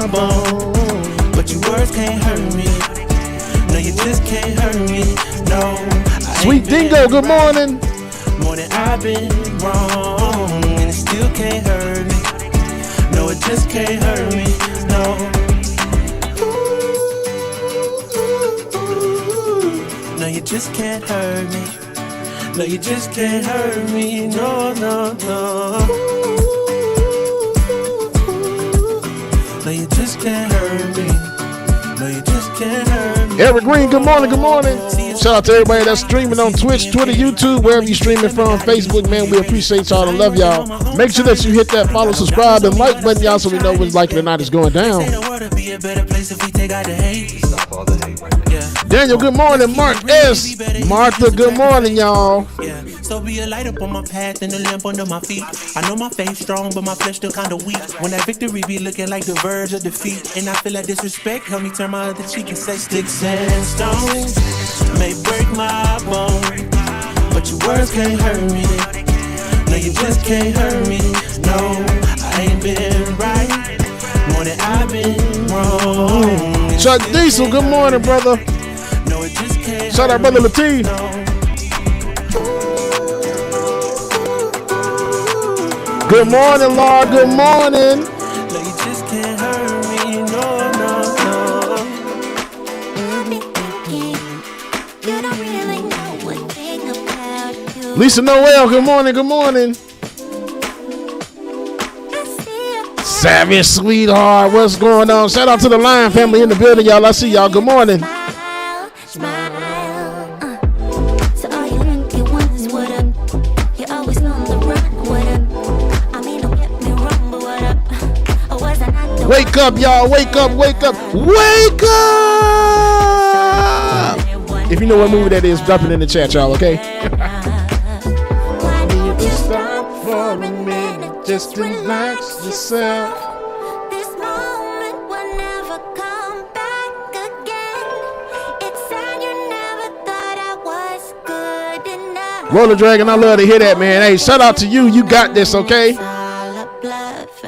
my bones, but your words can't hurt me. No, you just can't hurt me. No. Sweet Dingo, good morning. More than I've been wrong, and it still can't hurt me. No, it just can't hurt me. No. No, you just can't hurt me. No, you just can't hurt me. No, no, no. No, you just can't hurt me. No, you just can't hurt me. Eric Green, good morning, good morning. Shout out to everybody that's streaming on Twitch, Twitter, YouTube, wherever you're streaming from, Facebook, man. We appreciate y'all and love y'all. Make sure that you hit that follow, subscribe, and like button, y'all, so we know what's like it or not is going down. Daniel, good morning. Mark S. Martha, good morning, y'all. So be a light up on my path and a lamp under my feet. I know my faith strong, but my flesh still kinda weak. When that victory be looking like the verge of defeat, and I feel like disrespect, help me turn my other cheek and say sticks and stones may break my bone, but your words can't hurt me. No, you just can't hurt me. No, I ain't been right more than I've been wrong. Chuck Diesel, good morning, brother. No, it just can't. Shout out, brother Latif. Good morning, Lord. Good morning. No, you just can't hurt me. No, no, no. You don't really know one thing about you. Lisa Noel, good morning, good morning. Savage Sweetheart, what's going on? Shout out to the Lion family in the building, y'all. I see y'all. Good morning. So all you empty ones, what up? You're always on the run, what up? I mean, don't get me wrong, but what up? Or was I not the Wake up, y'all. Wake up, wake up, wake up. If you know what movie that is, drop it in the chat, y'all, okay? Why don't you stop for a minute? Just relax yourself. This moment will never come back again. It's sad you never thought I was good enough. Roller Dragon, I love to hear that, man. Hey, shout out to you. You got this, okay? It's all a bluff.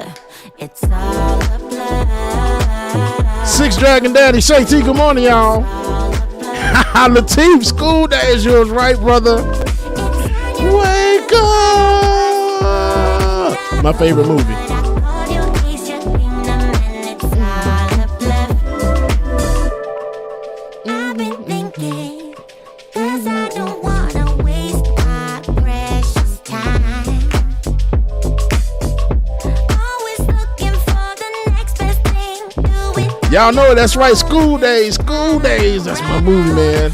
It's all a bluff. Six Dragon Daddy, Shay T, good morning, y'all. Latif, School Days, yours right, brother. Wake up. My favorite movie. I've been thinking, 'cause I don't wanna waste my precious time. Always looking for the next best thing. Do it. Y'all know that's right. School Days. School Days. That's my movie, man.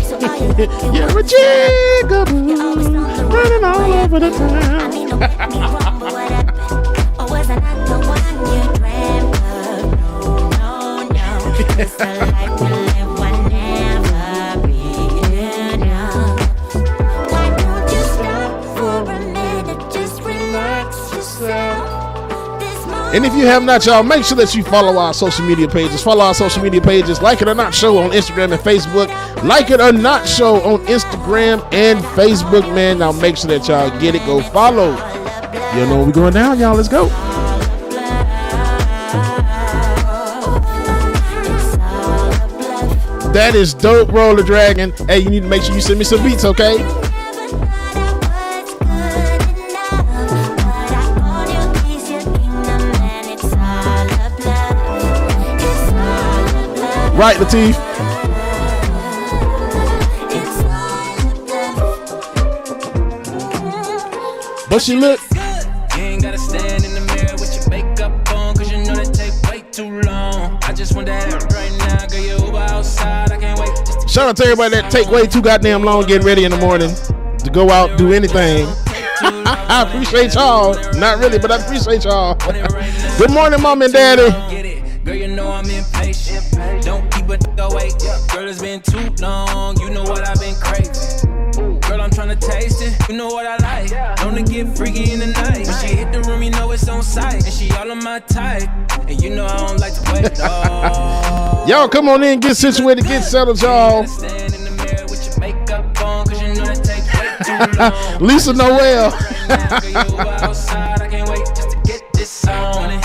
So all you You're a jigaboo, running all over the I town. mean, don't get me wrong, but what up? Or was I not the one you dreamt of? No, no. It's the life we live, will never be enough. Why don't you stop for a minute? Just relax yourself. This moment. And if you have not, y'all, make sure that you follow our social media pages. Follow our social media pages. Like It or Not Show on Instagram and Facebook. Like It or Not Show on Instagram and Facebook, man. Now make sure that y'all get it. Go follow. You know we're going down, y'all. Let's go. That is dope, Roller Dragon. Hey, you need to make sure you send me some beats, okay? Right, Latif. But she look. You ain't gotta stand in the mirror with your makeup on, 'cause you know that take way too long. I just want that right now, girl, you Uber outside, I can't wait. Shout out to everybody that take way too goddamn long getting ready in the morning to go out, do anything. I appreciate y'all. Not really, but I appreciate y'all. Good morning, Mom and Daddy. Get it, girl, you know I'm impatient. Don't keep it away. Girl, it's been too long. You know what I've been craving. Girl, I'm tryna taste it. You know what I like. Known to get freaky in the night. When she hit the room, you know it's on sight. And she all on my type. And you know I don't like to wait. No. Y'all come on in, get situated, get settled, y'all. Stand in the mirror with your makeup on, 'cause you know that take way too long. Lisa Noel. Girl, you outside, I can't wait just to get this on.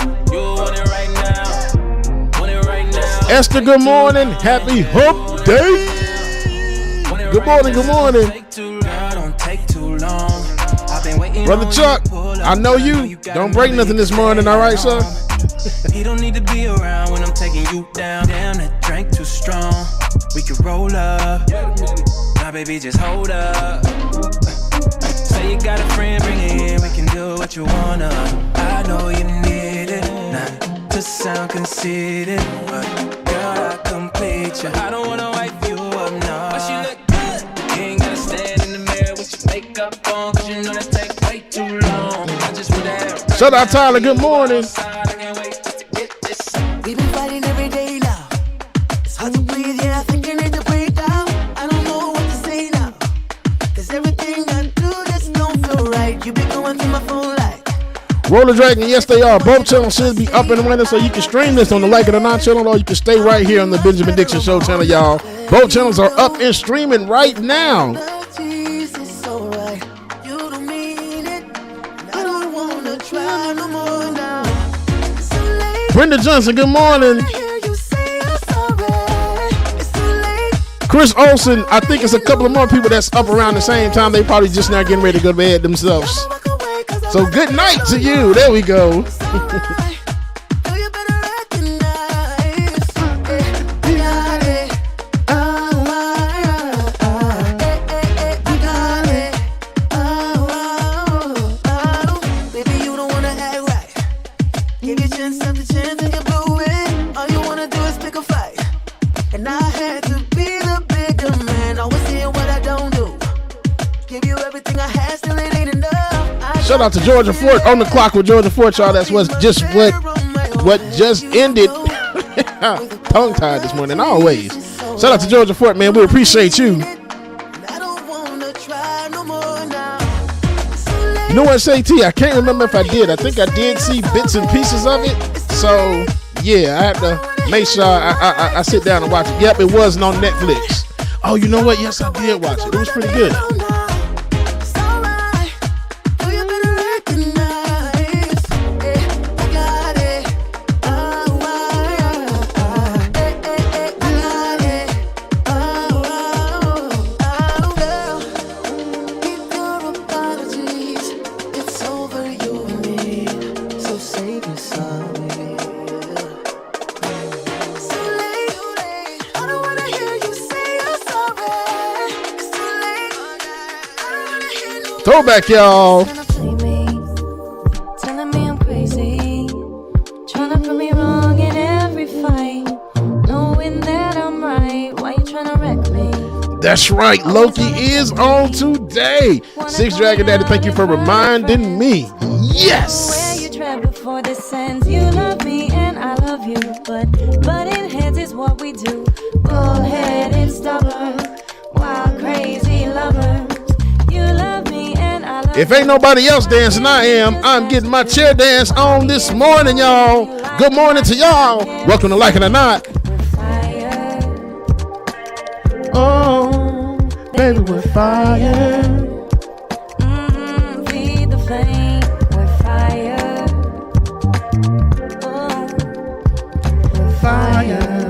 Esther, good morning. Happy Hump Day. Good morning, good morning. Brother Chuck, I know you. Don't break nothing this morning, all right, sir? He don't need to be around when I'm taking you down. Damn, that drink too strong. We can roll up. Now, baby, just hold up. Say you got a friend, bring it in. We can do what you wanna. I know you need it. Not to sound conceited, but girl, I complete you. I don't wanna wipe you up, no. But she look good. You ain't gotta stand in the mirror with your makeup on, cause you know that take way too long. I just want that. Shout out Tyler, good morning. We've been fighting every day now. It's hard to breathe, yeah, I think I need to break down. I don't know what to say now. Cause everything I do just don't feel right. You be going through my phone like Roller Dragon, yes they are. Both channels should be up and running, so you can stream this on the Like It or Not channel, or you can stay right here on the Benjamin Dixon Show channel, y'all. Both channels are up and streaming right now. Jesus, alright. You don't mean it. I don't wanna try no more now. So late. Brenda Johnson, good morning. I hear you say I'm sorry. It's too late. Chris Olsen, I think it's a couple of more people that's up around the same time. They probably just now getting ready to go to bed themselves. Walk away 'cause So good night to you. There we go. And I had to be the bigger man. Always saying what I don't do. Give you everything I had, still it ain't enough. Shout out to Georgia Fort on the clock with Georgia Fort, y'all. That's what just ended. Tongue tied this morning, always. Shout out to Georgia Fort, man. We appreciate you. You know what, Say-T? I can't remember if I did. I think I did see bits and pieces of it. So, yeah, I have to make sure I sit down and watch it. Yep, it wasn't on Netflix. Oh, you know what? Yes, I did watch it. It was pretty good. Throwback, y'all. Telling me I'm crazy, trying to put me wrong in every fight, knowing that I'm right. Why you trying to wreck me? That's right, Loki is on today. Six Dragon Daddy, thank you for reminding me. Yes. Where you tread before this ends. You love me and I love you, but butting heads is what we do. Bullheaded, stubborn, wild, crazy lovers. You love me and I love you. If ain't nobody else dancing, I'm getting my chair dance on this morning, y'all. Good morning to y'all. Welcome to Like It or Not. Oh, baby, we're fire. Feed the flame, we're fire. Oh, we're fire.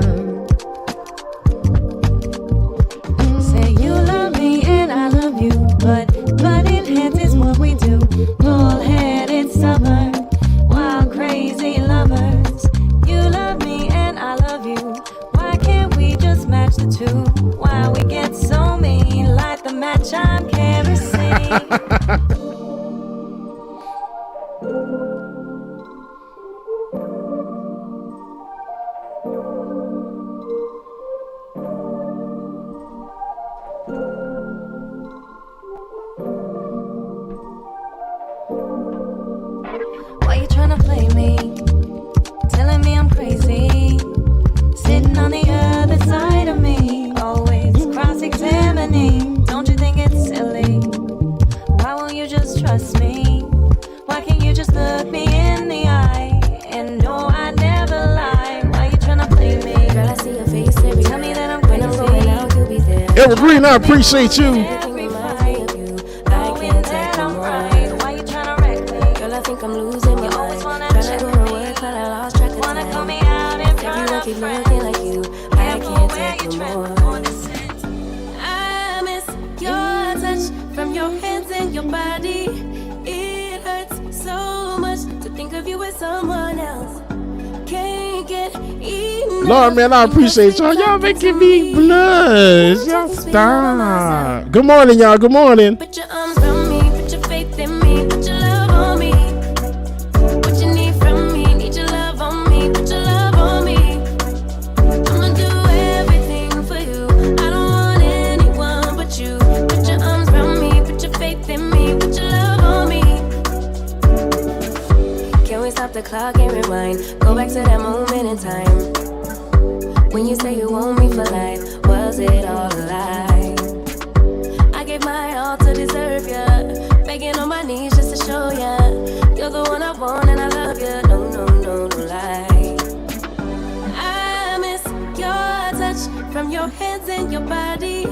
Say you love me and I love you, but butting heads is what we do. Bullheaded, stubborn, wild, crazy lovers. You love me and I love you. Why can't we just match the two? Why we get so mean, like the match I'm kerosene. Why you tryna play me? Telling me I'm crazy. Sitting on the other side of me. Always cross-examining. Don't you think it's silly? Why won't you just trust me? Why can't you just look me in the eye? And no, I never lie. Why you tryna play me? Girl, I see your face every Tell me that I'm crazy. When I'm going out, you'll be there. Everett Green, I appreciate you. Every fight, knowing that I'm right. Why you tryna wreck me? Girl, I think I'm losing my mind. Tryna go to work, but I lost track of time. Wanna call me out in front Everyone of keep friends. looking like you more. I miss your touch from your hands and your body. It hurts so much to think of you as someone else. Can't get enough. Lord, man, I appreciate y'all. Y'all making me blush. Y'all stop. Good morning, y'all. Good morning. Put your arms around me, put your faith in me, put your love on me. What you need from me, need your love on me, put your love on me. I'ma do everything for you. I don't want anyone but you. Put your arms around me, put your faith in me, put your love on me. Can we stop the clock and rewind? Go back to that moment in time when you say you want me for life. Was it all a lie? I gave my all to deserve ya, begging on my knees just to show ya you're the one I want and I love ya. No, no, no, no lie. I miss your touch from your hands and your body.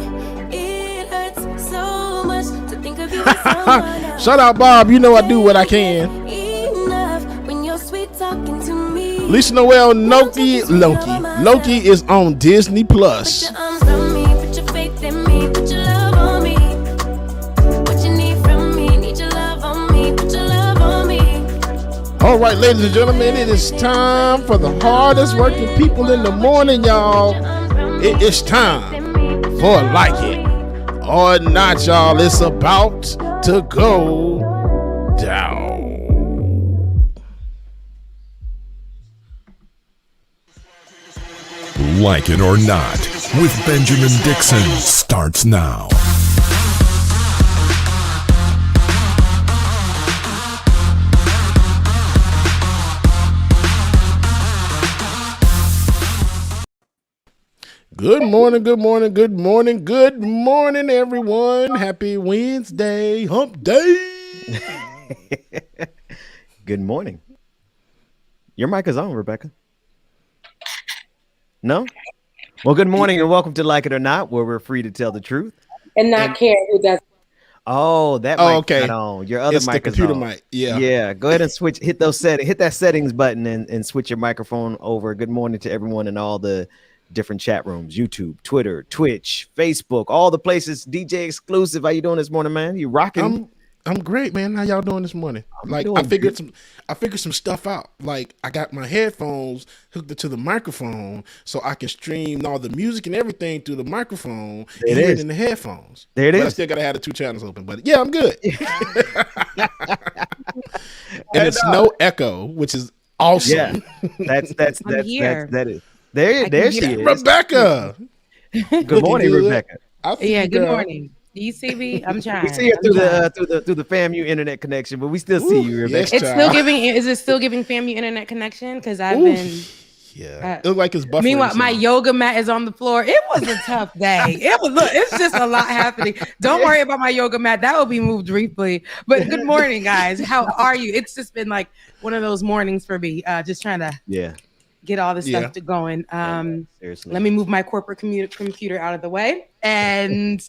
It hurts so much to think of you as someone else. Shout out, Bob. You know I do what I can. Enough when you're sweet talking to me. Lisa Noel, Loki is on Disney Plus. Put your arms around me, put your faith in me, put your love on me. What you need from me, need your love on me, put your love on me. All right, ladies and gentlemen, it is time for the hardest working people in the morning, y'all. It is time for Like It or Not, y'all. It's about to go down. Like It or Not with Benjamin Dixon starts now. Good morning, good morning, good morning, good morning, everyone. Happy Wednesday, hump day. Good morning. Your mic is on, Rebecca. No? Well, good morning and welcome to Like It or Not, where we're free to tell the truth. And not care who does. Oh, that Oh, mic okay. not on. Your other It's mic the is computer on. mic. Yeah. Yeah. Go ahead and hit that settings button and switch your microphone over. Good morning to everyone in all the different chat rooms, YouTube, Twitter, Twitch, Facebook, all the places. DJ Exclusive. How you doing this morning, man? You rocking? I'm great, man. How y'all doing this morning? Like doing I figured some stuff out. Like I got my headphones hooked to the microphone so I can stream all the music and everything through the microphone and hear it in the headphones. There it but is. I still gotta have the two channels open. But yeah, I'm good. And it's no echo, which is awesome. Yeah. That's here. that is. There she is. Rebecca. Good morning, good. Rebecca. I see Yeah, you, good girl. morning. Do you see me? I'm trying. We see her I'm trying. through the FAMU internet connection, but we still see you, Rebecca. yes, It's child. still giving. Is it still giving FAMU internet connection? Because I've been. Yeah. It looked like it's buffering. Meanwhile, my something. yoga mat is on the floor. It was a tough day. It's just a lot happening. Don't worry about my yoga mat. That will be moved briefly. But good morning, guys. How are you? It's just been like one of those mornings for me. Just trying to get all this stuff going. Seriously. Let me move my corporate computer out of the way. And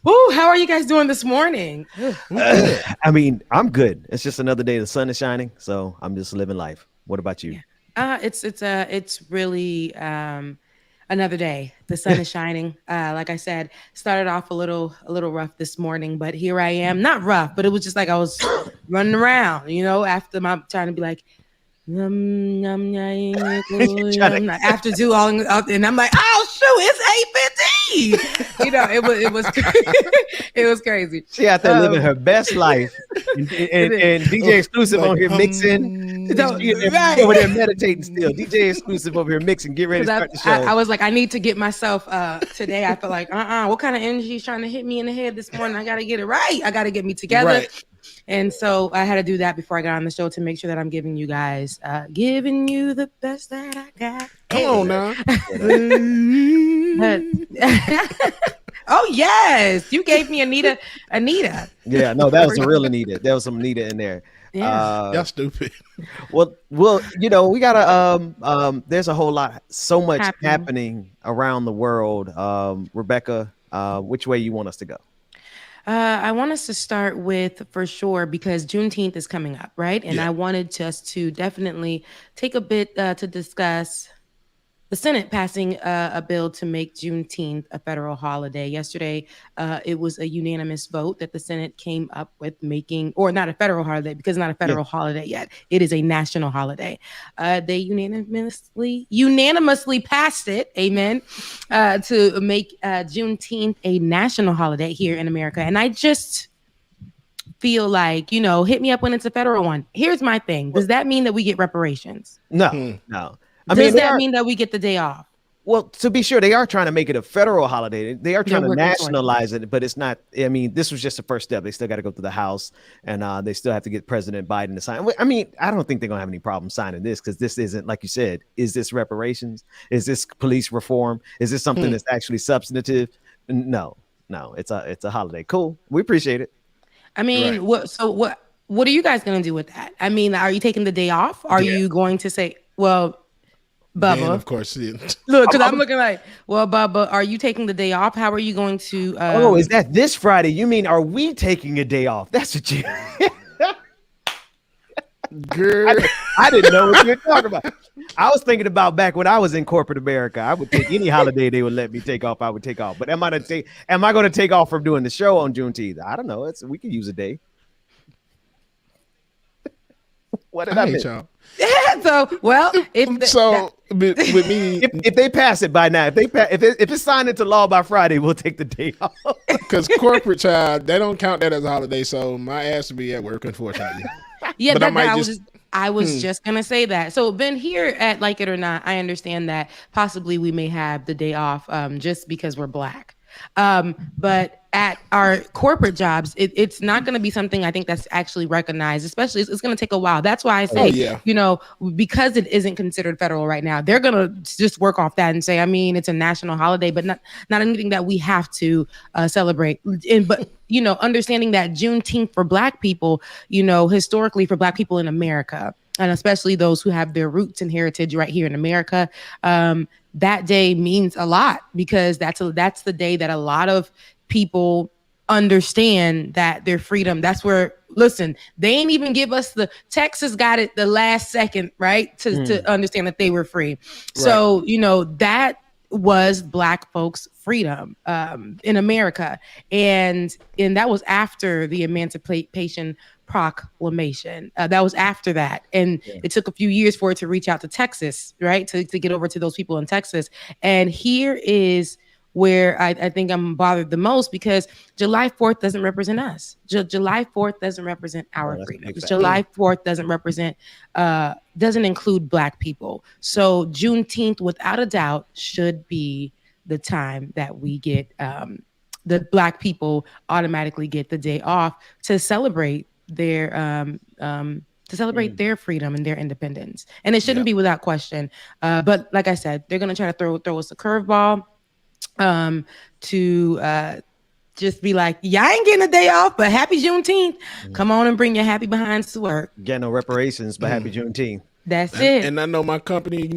how are you guys doing this morning? I mean, I'm good. It's just another day. The sun is shining, so I'm just living life. What about you? It's really another day. The sun is shining. Like I said, started off a little rough this morning, but here I am. Not rough, but it was just like I was running around, after my trying to be like, after do all, and I'm like, oh shoot, it's 8:15. It was it was crazy. She out there living her best life, and DJ Exclusive on here mixing. Over there meditating still. DJ Exclusive over here mixing. Get ready to start the show. I was like, I need to get myself today. I felt like, what kind of energy is trying to hit me in the head this morning? I got to get it right. I got to get me together. Right. And so I had to do that before I got on the show to make sure that I'm giving you guys, giving you the best that I got. Come on now. Oh, yes. You gave me Anita. Yeah, no, that was a real Anita. There was some Anita in there. Yeah. Y'all stupid. Well, we gotta there's a whole lot, so much happening around the world. Rebecca, which way you want us to go? I want us to start with, for sure, because Juneteenth is coming up, right? And I wanted us to definitely take a bit to discuss the Senate passing a bill to make Juneteenth a federal holiday. Yesterday, it was a unanimous vote that the Senate came up with making, or not a federal holiday because it's not a federal holiday yet. It is a national holiday. They unanimously passed it, amen, to make Juneteenth a national holiday here in America. And I just feel like, hit me up when it's a federal one. Here's my thing. Does that mean that we get reparations? No, no. Does that mean that we get the day off? Well, to be sure, they are trying to make it a federal holiday. They are trying to nationalize it, but it's not. I mean, this was just the first step. They still got to go through the House, and they still have to get President Biden to sign. I mean, I don't think they're gonna have any problem signing this because this isn't, like you said, is this reparations? Is this police reform? Is this something that's actually substantive? No, it's a holiday. Cool, we appreciate it. I mean, what are you guys gonna do with that? I mean, are you taking the day off? Are you going to say, well, Bubba, man, of course. Look, because I'm looking like, well, Bubba, are you taking the day off? How are you going to? Is that this Friday? You mean, are we taking a day off? That's what you. Girl, I didn't know what you were talking about. I was thinking about back when I was in corporate America. I would take any holiday they would let me take off. I would take off. But am I going to take off from doing the show on Juneteenth? I don't know. We could use a day. What did I miss? Y'all. So, well, with me, if they pass it by now, if it's signed into law by Friday, we'll take the day off. Because corporate child, they don't count that as a holiday, so my ass will be at work, unfortunately. Yeah, but I was just gonna say that. So Ben, here at Like It or Not, I understand that possibly we may have the day off just because we're Black. But at our corporate jobs, it's not going to be something I think that's actually recognized, especially it's going to take a while. That's why I say, because it isn't considered federal right now, they're going to just work off that and say, I mean, it's a national holiday, but not anything that we have to celebrate. But understanding that Juneteenth for Black people, historically for Black people in America, and especially those who have their roots and heritage right here in America, that day means a lot because that's the day that a lot of people understand that their freedom. That's where, listen, they ain't even give us Texas got it the last second, right? To understand that they were free. Right. So, that was Black folks' freedom in America. And that was after the Emancipation Proclamation. That was after that. And it took a few years for it to reach out to Texas, right? To get over to those people in Texas. And here is where I think I'm bothered the most because July 4th doesn't represent us. July 4th doesn't represent our freedoms. July 4th doesn't include Black people. So Juneteenth, without a doubt, should be the time that we get the Black people automatically get the day off to celebrate their their freedom and their independence. And it shouldn't be without question. But like I said, they're going to try to throw us a curveball to just be like, y'all ain't getting a day off, but happy Juneteenth. Come on and bring your happy behinds to work. Get no reparations, but happy Juneteenth. That's it. And I know my company,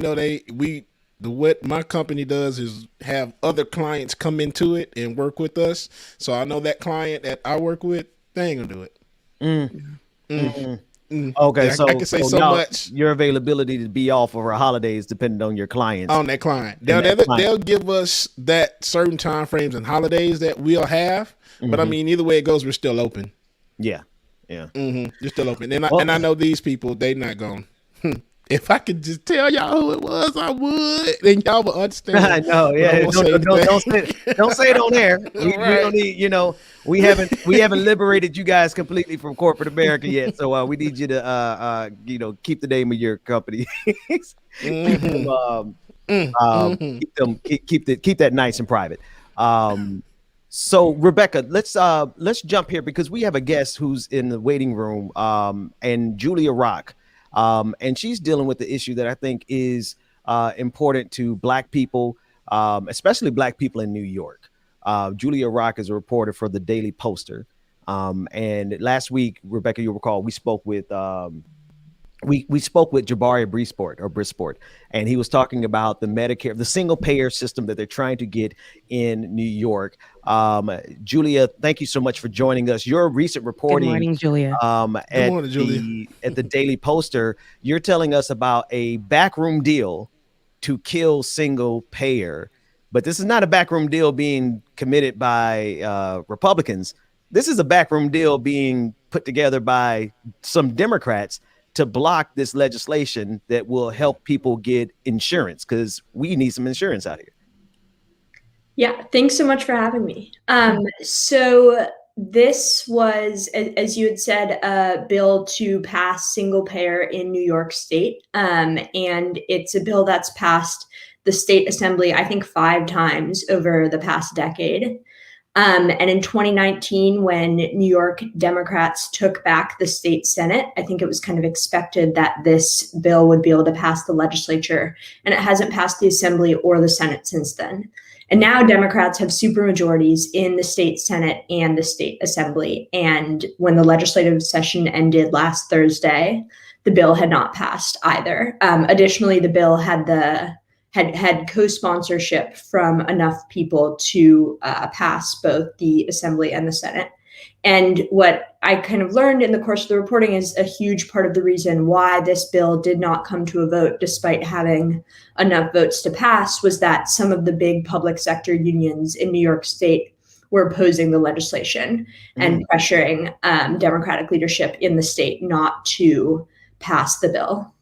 what my company does is have other clients come into it and work with us. So I know that client that I work with, they ain't gonna do it. Okay, I can say so much. Your availability to be off over holidays depending on your clients. On that client. They'll give us that certain time frames and holidays that we'll have. But I mean, either way it goes, we're still open. Yeah. You're still open. And I know these people, they not going. If I could just tell y'all who it was, I would. Then y'all would understand. I know. Yeah. Don't say it on air. We don't need. We haven't liberated you guys completely from corporate America yet. So we need you to keep the name of your company. Keep that nice and private. So Rebecca, let's jump here because we have a guest who's in the waiting room, and Julia Rock. And she's dealing with the issue that I think is important to Black people, especially Black people in New York. Julia Rock is a reporter for the Daily Poster. And last week, Rebecca, you'll recall, we spoke with Jabari Brisport, and he was talking about the Medicare, the single payer system that they're trying to get in New York. Julia, thank you so much for joining us. Your recent reporting, Good morning, Julia. At the Daily Poster, you're telling us about a backroom deal to kill single payer. But this is not a backroom deal being committed by Republicans. This is a backroom deal being put together by some Democrats to block this legislation that will help people get insurance, because we need some insurance out here. Yeah, thanks so much for having me. So this was, as you had said, a bill to pass single payer in New York State. And it's a bill that's passed the state assembly, I think, 5 times over the past decade. And in 2019, when New York Democrats took back the state Senate, I think it was kind of expected that this bill would be able to pass the legislature, and it hasn't passed the assembly or the Senate since then. And now Democrats have supermajorities in the state Senate and the state assembly. And when the legislative session ended last Thursday, the bill had not passed either. Additionally, the bill had co-sponsorship from enough people to pass both the assembly and the Senate. And what I kind of learned in the course of the reporting is a huge part of the reason why this bill did not come to a vote, despite having enough votes to pass, was that some of the big public sector unions in New York State were opposing the legislation and pressuring Democratic leadership in the state not to pass the bill.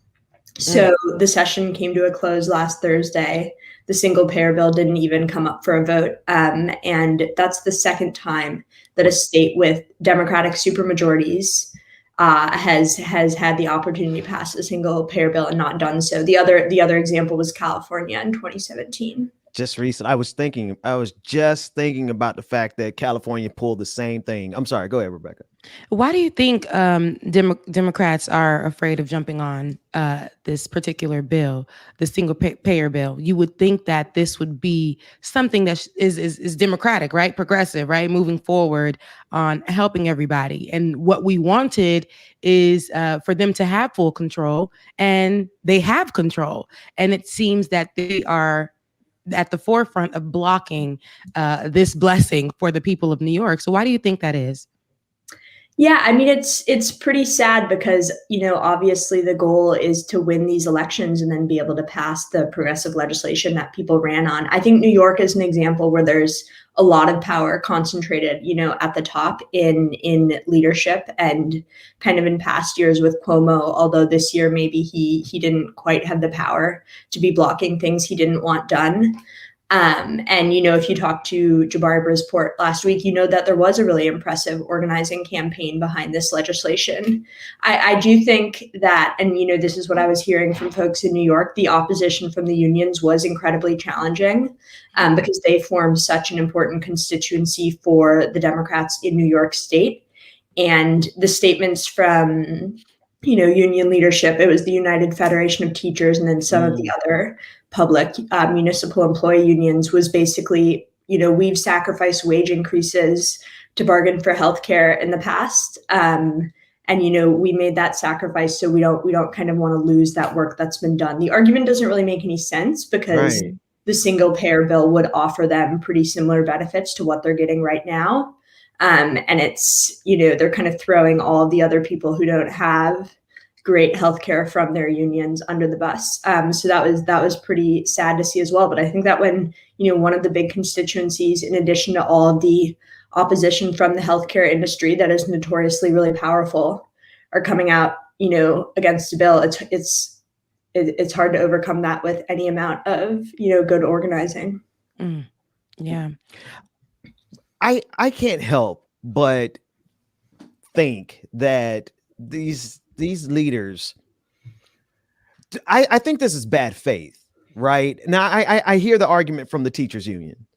So the session came to a close last Thursday. The single payer bill didn't even come up for a vote. And that's the second time that a state with Democratic supermajorities has had the opportunity to pass a single payer bill and not done so. The other example was California in 2017. Just recent, I was just thinking about the fact that California pulled the same thing. I'm sorry, go ahead, Rebecca. Why do you think Democrats are afraid of jumping on this particular bill, the single payer bill? You would think that this would be something that is democratic, right? Progressive, right? Moving forward on helping everybody. And what we wanted is for them to have full control, and they have control. And it seems that they are at the forefront of blocking this blessing for the people of New York. So why do you think that is? Yeah, I mean, it's pretty sad because, obviously the goal is to win these elections and then be able to pass the progressive legislation that people ran on. I think New York is an example where there's a lot of power concentrated, at the top in leadership, and kind of in past years with Cuomo, although this year maybe he didn't quite have the power to be blocking things he didn't want done. And, if you talked to Jabari Brisport last week, that there was a really impressive organizing campaign behind this legislation. I do think that, and, this is what I was hearing from folks in New York, the opposition from the unions was incredibly challenging because they form such an important constituency for the Democrats in New York State. And the statements from, union leadership, it was the United Federation of Teachers and then some of the other public municipal employee unions, was basically, we've sacrificed wage increases to bargain for healthcare in the past. And, we made that sacrifice, so we don't kind of want to lose that work that's been done. The argument doesn't really make any sense because the single payer bill would offer them pretty similar benefits to what they're getting right now. And it's, they're kind of throwing all of the other people who don't have great healthcare from their unions under the bus. So that was pretty sad to see as well. But I think that when, one of the big constituencies, in addition to all of the opposition from the healthcare industry that is notoriously really powerful, are coming out, against a bill, it's hard to overcome that with any amount of, good organizing. Yeah. I can't help but think that these leaders, I think this is bad faith, right? Now, I hear the argument from the teachers union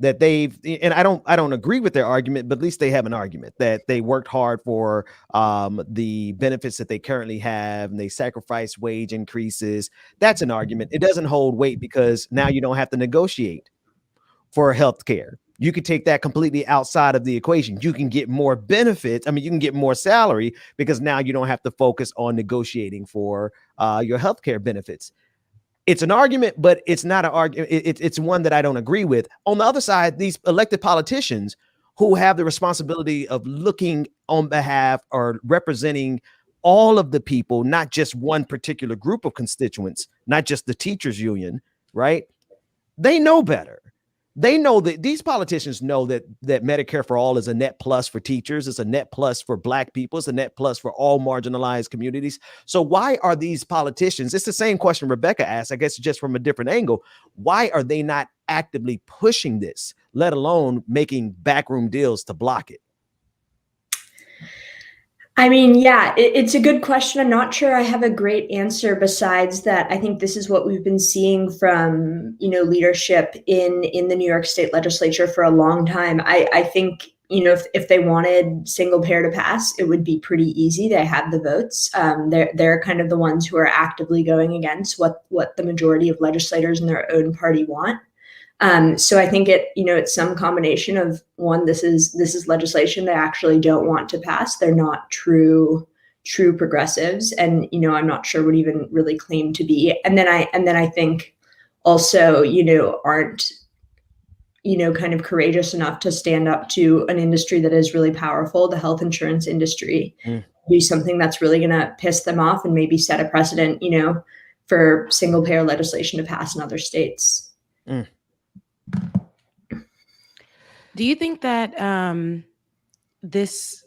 that and I don't agree with their argument, but at least they have an argument that they worked hard for the benefits that they currently have, and they sacrificed wage increases. That's an argument. It doesn't hold weight because now you don't have to negotiate for health care. You could take that completely outside of the equation. You can get more benefits. I mean, you can get more salary because now you don't have to focus on negotiating for your healthcare benefits. It's an argument, but it's not an argument. It's one that I don't agree with. On the other side, these elected politicians who have the responsibility of looking on behalf or representing all of the people, not just one particular group of constituents, not just the teachers union, right? They know better. They know that these politicians know that Medicare for all is a net plus for teachers. It's a net plus for Black people. It's a net plus for all marginalized communities. So why are these politicians? It's the same question Rebecca asked, I guess just from a different angle. Why are they not actively pushing this, let alone making backroom deals to block it? I mean, yeah, it's a good question. I'm not sure I have a great answer besides that. I think this is what we've been seeing from, leadership in the New York State legislature for a long time. I think, if they wanted single payer to pass, it would be pretty easy. They have the votes. They're kind of the ones who are actively going against what the majority of legislators in their own party want. So I think it's some combination of, one, this is legislation they actually don't want to pass. They're not true progressives, and I'm not sure would even really claim to be. And then I think also aren't kind of courageous enough to stand up to an industry that is really powerful, the health insurance industry, do something that's really going to piss them off and maybe set a precedent, for single payer legislation to pass in other states. Do you think that this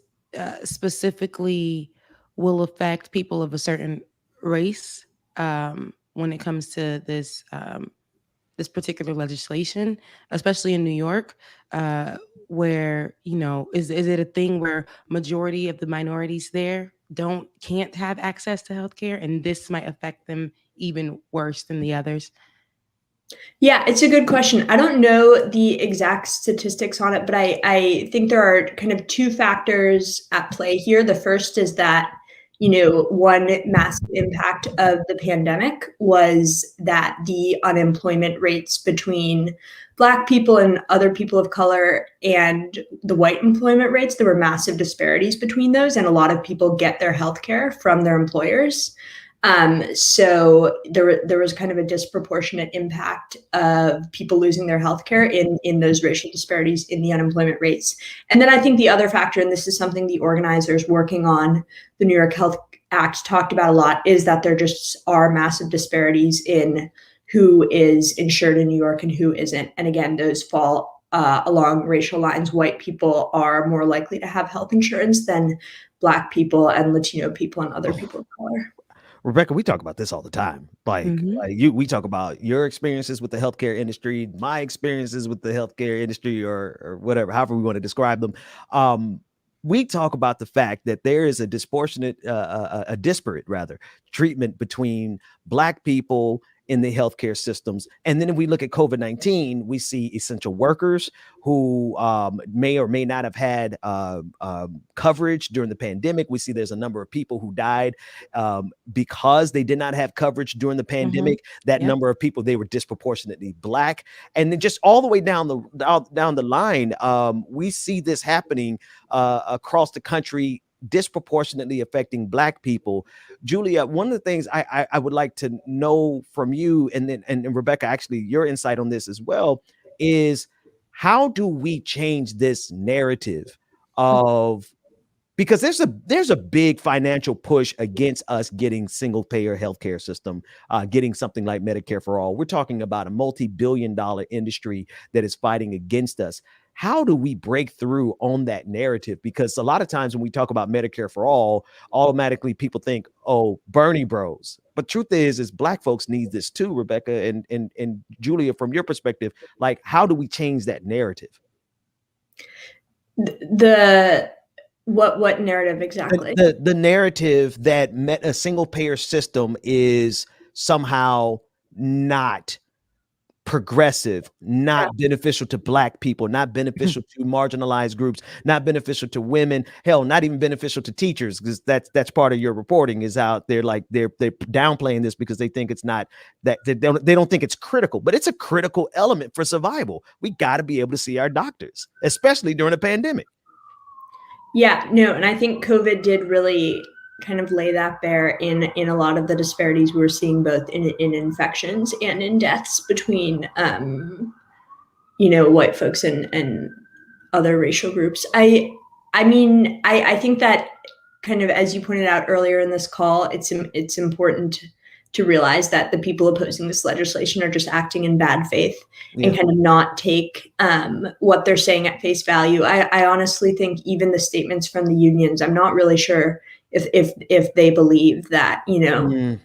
specifically will affect people of a certain race when it comes to this this particular legislation, especially in New York, where is it a thing where majority of the minorities there can't have access to healthcare, and this might affect them even worse than the others? Yeah, it's a good question. I don't know the exact statistics on it, but I think there are kind of two factors at play here. The first is that, one massive impact of the pandemic was that the unemployment rates between Black people and other people of color and the white employment rates, there were massive disparities between those, and a lot of people get their healthcare from their employers. So there was kind of a disproportionate impact of people losing their healthcare in those racial disparities in the unemployment rates. And then I think the other factor, and this is something the organizers working on the New York Health Act talked about a lot, is that there just are massive disparities in who is insured in New York and who isn't. And again, those fall along racial lines. White people are more likely to have health insurance than Black people and Latino people and other people of color. Rebecca, we talk about this all the time. We talk about your experiences with the healthcare industry, my experiences with the healthcare industry, or whatever, however we want to describe them. We talk about the fact that there is a disproportionate, a disparate treatment between Black people in the healthcare systems. And then if we look at COVID-19, we see essential workers who may or may not have had coverage during the pandemic. We see there's a number of people who died because they did not have coverage during the pandemic. That number of people, they were disproportionately Black. And then just all the way down the line, we see this happening across the country, disproportionately affecting Black people. Julia, one of the things I would like to know from you, and Rebecca, actually your insight on this as well, is how do we change this narrative of, because there's a big financial push against us getting single payer healthcare system, getting something like Medicare for all. We're talking about a multi-billion-dollar industry that is fighting against us. How do we break through on that narrative? Because a lot of times when we talk about Medicare for all, automatically people think, oh, Bernie bros. But truth is Black folks need this too, Rebecca and Julia, from your perspective, like, how do we change that narrative? What narrative exactly? The narrative that a single payer system is somehow not progressive, not beneficial to Black people, not beneficial to marginalized groups, not beneficial to women, hell, not even beneficial to teachers, because that's part of your reporting, is out there like they're downplaying this because they think it's not, that they don't think it's critical, but it's a critical element for survival. We got to be able to see our doctors, especially during a pandemic. Yeah, no, and I think COVID did really kind of lay that bare in a lot of the disparities we were seeing, both in infections and in deaths between white folks and other racial groups. I mean I think that kind of, as you pointed out earlier in this call, it's important to realize that the people opposing this legislation are just acting in bad faith and kind of not take what they're saying at face value. I honestly think even the statements from the unions, I'm not really sure if they believe that,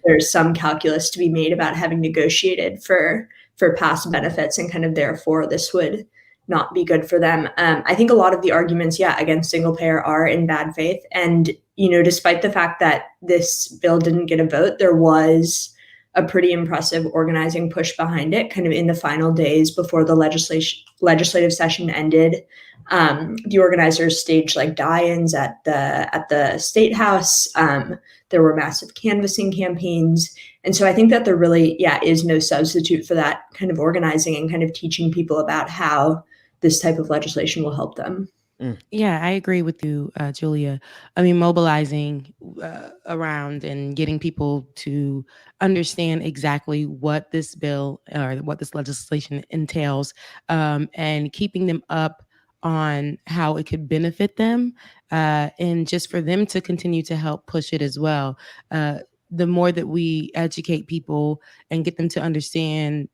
there's some calculus to be made about having negotiated for past benefits and kind of therefore this would not be good for them. I think a lot of the arguments, against single payer are in bad faith. And, despite the fact that this bill didn't get a vote, there was a pretty impressive organizing push behind it kind of in the final days before the legislative session ended. The organizers staged like die-ins at the State House. There were massive canvassing campaigns. And so I think that there really, is no substitute for that kind of organizing and kind of teaching people about how this type of legislation will help them. Yeah, I agree with you, Julia. I mean, mobilizing around and getting people to understand exactly what this bill or what this legislation entails, and keeping them up on how it could benefit them, and just for them to continue to help push it as well. The more that we educate people and get them to understand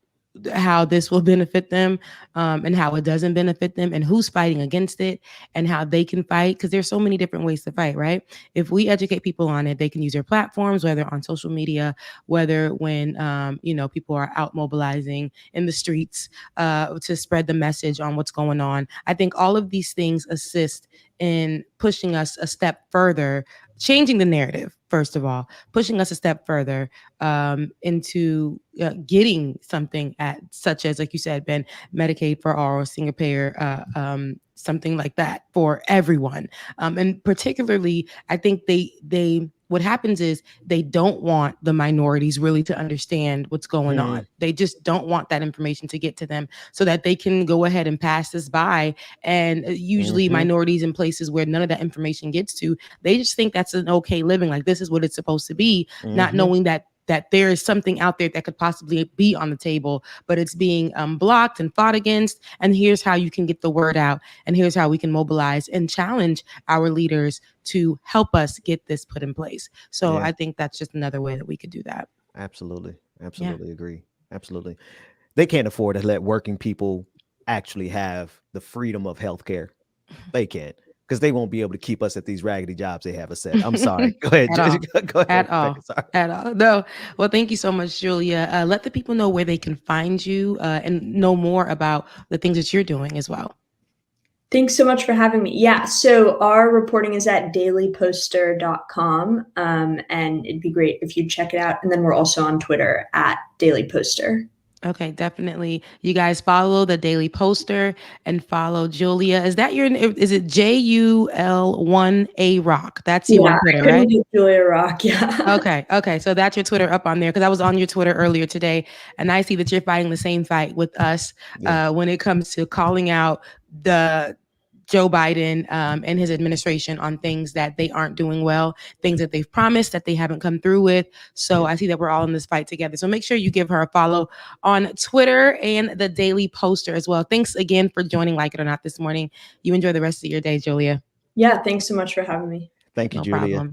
how this will benefit them, and how it doesn't benefit them, and who's fighting against it, and how they can fight, because there's so many different ways to fight, right? If we educate people on it, they can use their platforms, whether on social media, whether when people are out mobilizing in the streets to spread the message on what's going on. I think all of these things assist in pushing us a step further, changing the narrative, first of all, pushing us a step further into getting something such as, like you said, Ben, Medicaid for all, single payer, something like that for everyone. And particularly, I think what happens is they don't want the minorities really to understand what's going on. They just don't want that information to get to them so that they can go ahead and pass this by. And usually minorities in places where none of that information gets to, they just think that's an okay living. Like, this is what it's supposed to be, not knowing that there is something out there that could possibly be on the table, but it's being blocked and fought against. And here's how you can get the word out. And here's how we can mobilize and challenge our leaders to help us get this put in place. So I think that's just another way that we could do that. Absolutely agree. Absolutely. They can't afford to let working people actually have the freedom of healthcare. They can't, because they won't be able to keep us at these raggedy jobs they have us at. I'm sorry. Go ahead. Go ahead. At all. No. Well, thank you so much, Julia. Let the people know where they can find you and know more about the things that you're doing as well. Thanks so much for having me. Yeah, so our reporting is at dailyposter.com, and it'd be great if you check it out. And then we're also on Twitter at Daily Poster. Okay, definitely. You guys follow the Daily Poster and follow Julia. Is it JUL1A Rock? That's you on Twitter, right? Julia Rock, yeah. Okay. So that's your Twitter up on there, because I was on your Twitter earlier today, and I see that you're fighting the same fight with us when it comes to calling out the Joe Biden and his administration on things that they aren't doing well, things that they've promised that they haven't come through with. So I see that we're all in this fight together. So make sure you give her a follow on Twitter and the Daily Poster as well. Thanks again for joining Like It or Not this morning. You enjoy the rest of your day, Julia. Yeah, thanks so much for having me. Thank you, Julia.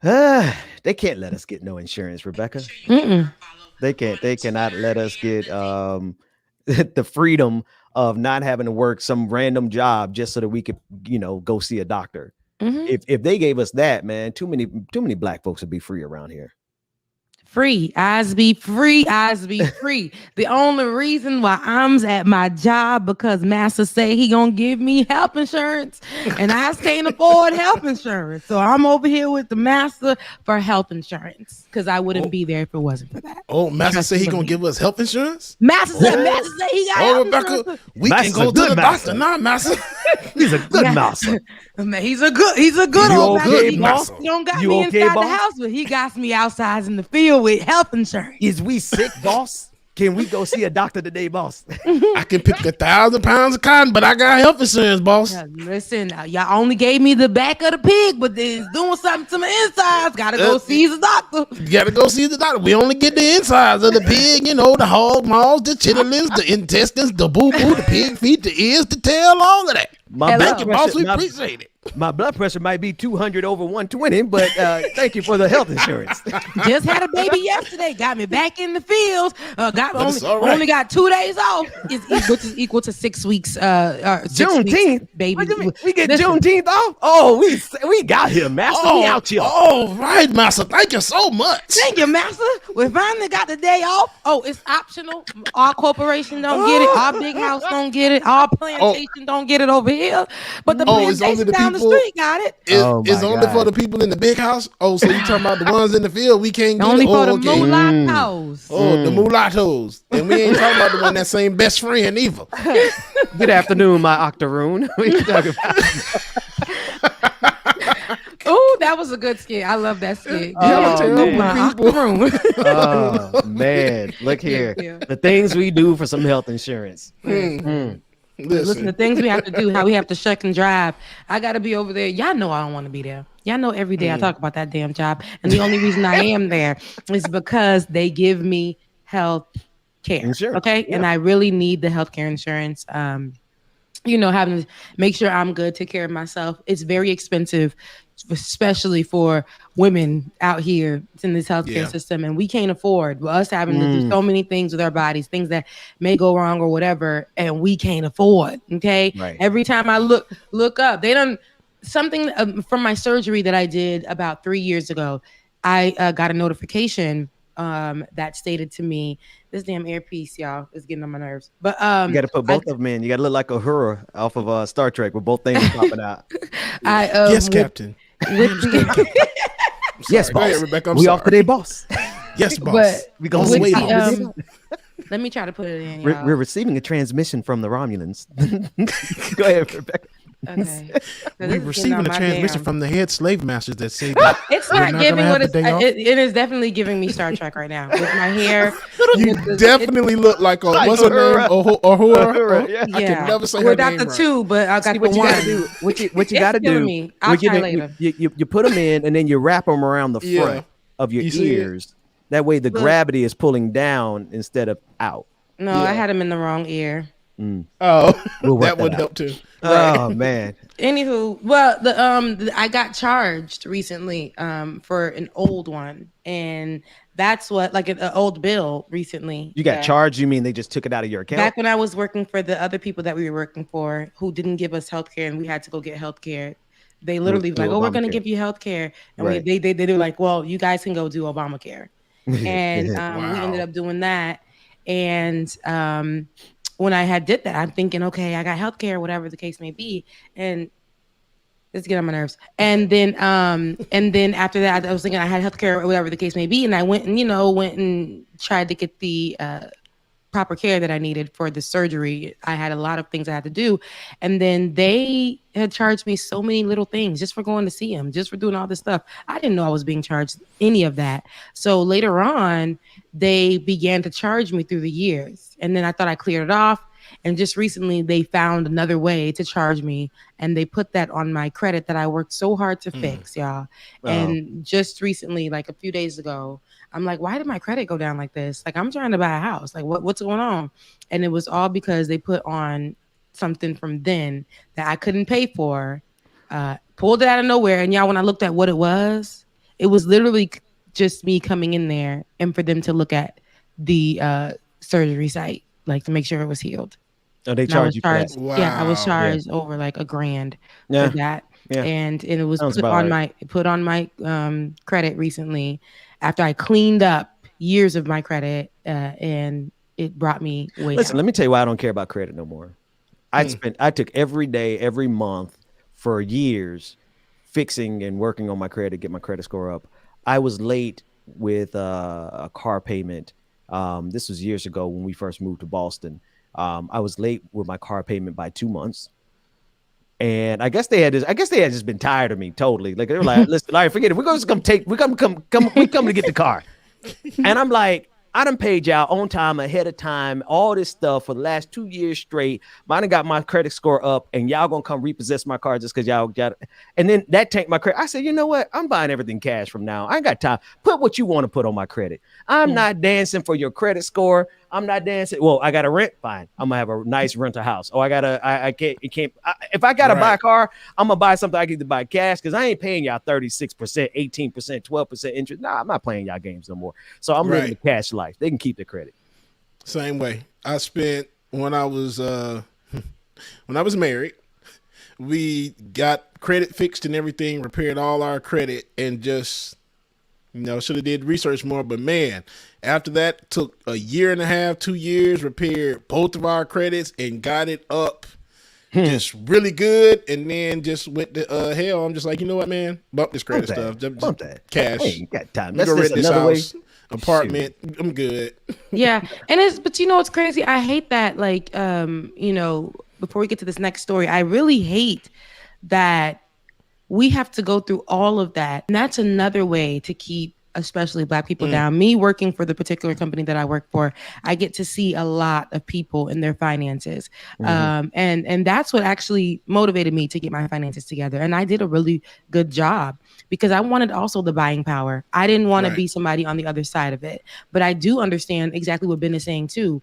They can't let us get no insurance, Rebecca. They cannot let us get the freedom of not having to work some random job just so that we could, go see a doctor. If they gave us that, man, too many black folks would be free around here. Free, eyes be free. The only reason why I'm at my job because Master say he gonna give me health insurance, and I can't afford health insurance. So I'm over here with the Master for health insurance, because I wouldn't be there if it wasn't for that. Oh, Master say he gonna give us health insurance? Master say he got health Rebecca, insurance. we can go to the doctor now, Master. He's a good Master. He's a good old Master. He don't got You me okay, inside boss? the house, but he got me outside in the field with health insurance. Is we sick, boss? Can we go see a doctor today, boss? I can pick 1,000 pounds of cotton, but I got health insurance, boss. Listen, y'all only gave me the back of the pig, but then doing something to my insides. Gotta go see the doctor. You gotta go see the doctor. We only get the insides of the pig, the hog maws, the chitlins, the intestines, the boo-boo, the pig feet, the ears, the tail, all of that. Thank you, boss. We appreciate it. My blood pressure might be 200 over 120, but thank you for the health insurance. Just had a baby yesterday. Got me back in the fields. Only got 2 days off, which is equal to 6 weeks. 6 Juneteenth, weeks, baby. What do you mean? We get Juneteenth off? Oh, we got here, master. We out here. All right, master. Thank you so much. Thank you, master. We finally got the day off. Oh, it's optional. Our corporation don't get it. Our big house don't get it. Our plantation don't get it over here. But the plantation down the street got it. It's only for the people in the big house. Oh, so you talking about the ones in the field? We can't get only it. for the mulattoes. The mulattoes. And we ain't talking about the one that same best friend either. Good afternoon, my octoroon. What you talking about? Oh, that was a good skit. I love that skit. Oh man, look here. The things we do for some health insurance. Listen, the things we have to do, how we have to shuck and drive. I got to be over there. Y'all know I don't want to be there. Y'all know every day I talk about that damn job. And the only reason I am there is because they give me health care. Insurance. Okay. Yeah. And I really need the healthcare insurance. Having to make sure I'm good, take care of myself. It's very expensive, especially for women out here in this healthcare system. And we can't afford us having to do so many things with our bodies, things that may go wrong or whatever, and we can't afford. Okay. Right. Every time I look up, they done something from my surgery that I did about 3 years ago. I got a notification that stated to me, this damn earpiece, y'all, is getting on my nerves. But you got to put both of them in. You got to look like Uhura off of Star Trek with both things popping out. Yes, Captain. Yes, boss. Ahead, Rebecca, we off today, boss. Yes, boss. But we gonna wait on let me try to put it in. We're receiving a transmission from the Romulans. Go ahead, Rebecca. Okay. We're receiving a transmission from the head slave masters that say that it's not giving what it is definitely giving me Star Trek right now with my hair. You definitely look like what's her name? Uhura. Yeah. I can never say We're her Dr. name right. Two, but I got what the you one. gotta do. What you gotta do. Me. I'll try later. You put them in and then you wrap them around the front of your ears. That way the gravity is pulling down instead of out. No, I had him in the wrong ear. Oh, that would help too. Oh man. Anywho, well, I got charged recently for an old one, and that's what an old bill recently. You got charged? You mean they just took it out of your account? Back when I was working for the other people that we were working for who didn't give us healthcare, and we had to go get healthcare. They literally were like, "Oh, we're going to give you healthcare," and they were like, "Well, you guys can go do Obamacare," and we ended up doing that, and when I had did that, I'm thinking, okay, I got healthcare, whatever the case may be, and let's get on my nerves. And then after that, I was thinking I had healthcare, whatever the case may be, and I went and tried to get the proper care that I needed for the surgery. I had a lot of things I had to do, and then they had charged me so many little things just for going to see him, just for doing all this stuff. I didn't know I was being charged any of that. So later on, they began to charge me through the years, and then I thought I cleared it off. And just recently, they found another way to charge me, and they put that on my credit that I worked so hard to fix, y'all. Oh. And just recently, like a few days ago, I'm like, why did my credit go down like this? Like, I'm trying to buy a house. Like, what's going on? And it was all because they put on something from then that I couldn't pay for, pulled it out of nowhere. And y'all, when I looked at what it was literally just me coming in there and for them to look at the surgery site, like to make sure it was healed. Oh, they charged you for that? Wow. Yeah, I was charged over like $1,000 for that. Yeah. And it was put on my credit recently after I cleaned up years of my credit, and it brought me way Listen, down. Let me tell you why I don't care about credit no more. I took every day, every month for years fixing and working on my credit, get my credit score up. I was late with a car payment. This was years ago when we first moved to Boston. I was late with my car payment by 2 months. And I guess they had just been tired of me totally. Like they were like, listen, Larry, forget it. We're going to we come to get the car. And I'm like, I done paid y'all on time, ahead of time, all this stuff for the last 2 years straight. I done got my credit score up, and y'all gonna come repossess my car just because y'all got it. And then that tanked my credit. I said, you know what? I'm buying everything cash from now. I ain't got time. Put what you want to put on my credit. I'm not dancing for your credit score. I'm not dancing. Well, I got to rent. Fine. I'm gonna have a nice rental house. Oh, I can't. If I gotta buy a car, I'm gonna buy something I get to buy cash because I ain't paying y'all 36%, 18%, 12% interest. Nah, I'm not playing y'all games no more. So I'm living the cash life. They can keep the credit. Same way. I spent when I was married. We got credit fixed and everything, repaired all our credit, and just, should have did research more. But man, after that, took a year and a half, 2 years, repaired both of our credits and got it up just really good. And then just went to hell. I'm just like, you know what, man? Bump this credit stuff. Bump that. Cash. I ain't got time. Let's rent this house, apartment. Shoot. I'm good. Yeah. And but it's crazy. I hate that. Like, before we get to this next story, I really hate that we have to go through all of that. And that's another way to keep especially Black people down. Me working for the particular company that I work for, I get to see a lot of people in their finances. And that's what actually motivated me to get my finances together. And I did a really good job because I wanted also the buying power. I didn't want to be somebody on the other side of it. But I do understand exactly what Ben is saying too.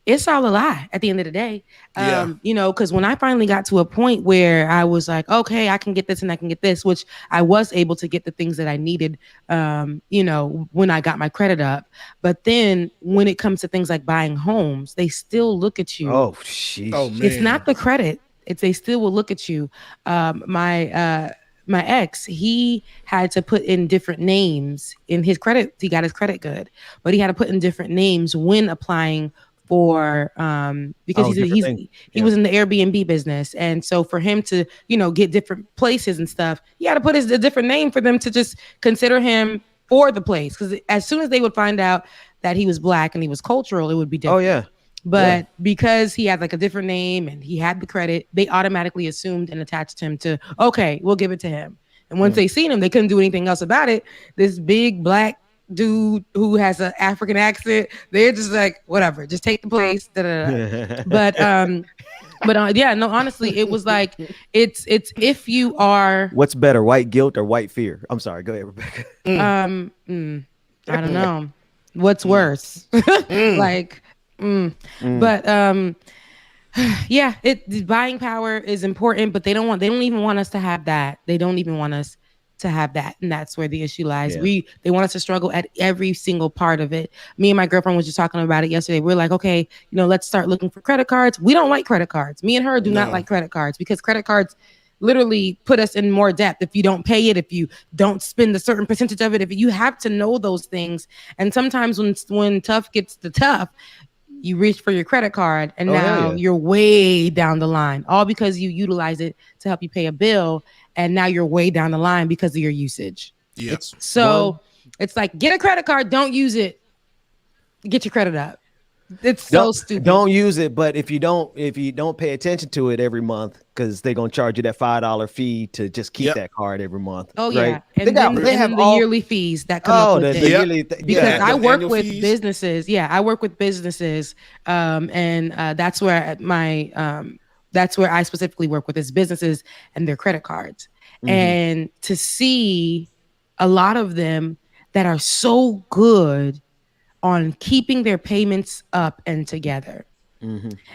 It's all a lie at the end of the day. Because when I finally got to a point where I was like, okay, I can get this and I can get this, which I was able to get the things that I needed, when I got my credit up. But then when it comes to things like buying homes, they still look at you. Oh, sheesh. Oh, man. It's not the credit. They still will look at you. My ex, he had to put in different names in his credit. He got his credit good, but he had to put in different names when applying for because he was in the Airbnb business, and so for him to get different places and stuff, he had to put a different name for them to just consider him for the place, because as soon as they would find out that he was Black and he was cultural, it would be different. But because he had like a different name and he had the credit, they automatically assumed and attached him to, okay, we'll give it to him. And once they seen him, they couldn't do anything else about it. This big Black dude who has an African accent, they're just like, whatever, just take the place. But honestly, it was like, it's if you are, what's better, white guilt or white fear? I'm sorry, go ahead, Rebecca. I don't know what's worse. Buying power is important, but they don't even want us to have that. They don't even want us to have that, and that's where the issue lies. They want us to struggle at every single part of it. Me and my girlfriend was just talking about it yesterday. We're like, okay, let's start looking for credit cards. We don't like credit cards. Me and her do not like credit cards, because credit cards literally put us in more debt if you don't pay it, if you don't spend a certain percentage of it. If you have to know those things, and sometimes when tough gets to tough, you reach for your credit card, and now you're way down the line, all because you utilize it to help you pay a bill. And now you're way down the line because of your usage. Yes. So it's like, get a credit card, don't use it, get your credit up. It's so stupid. Don't use it, but if you don't pay attention to it every month, because they're gonna charge you that $5 fee to just keep that card every month. Oh yeah, right? and they have the yearly fees that come up with it. Because I work with businesses. Yeah, I work with businesses, and that's where that's where I specifically work with, is businesses and their credit cards. And to see a lot of them that are so good on keeping their payments up and together.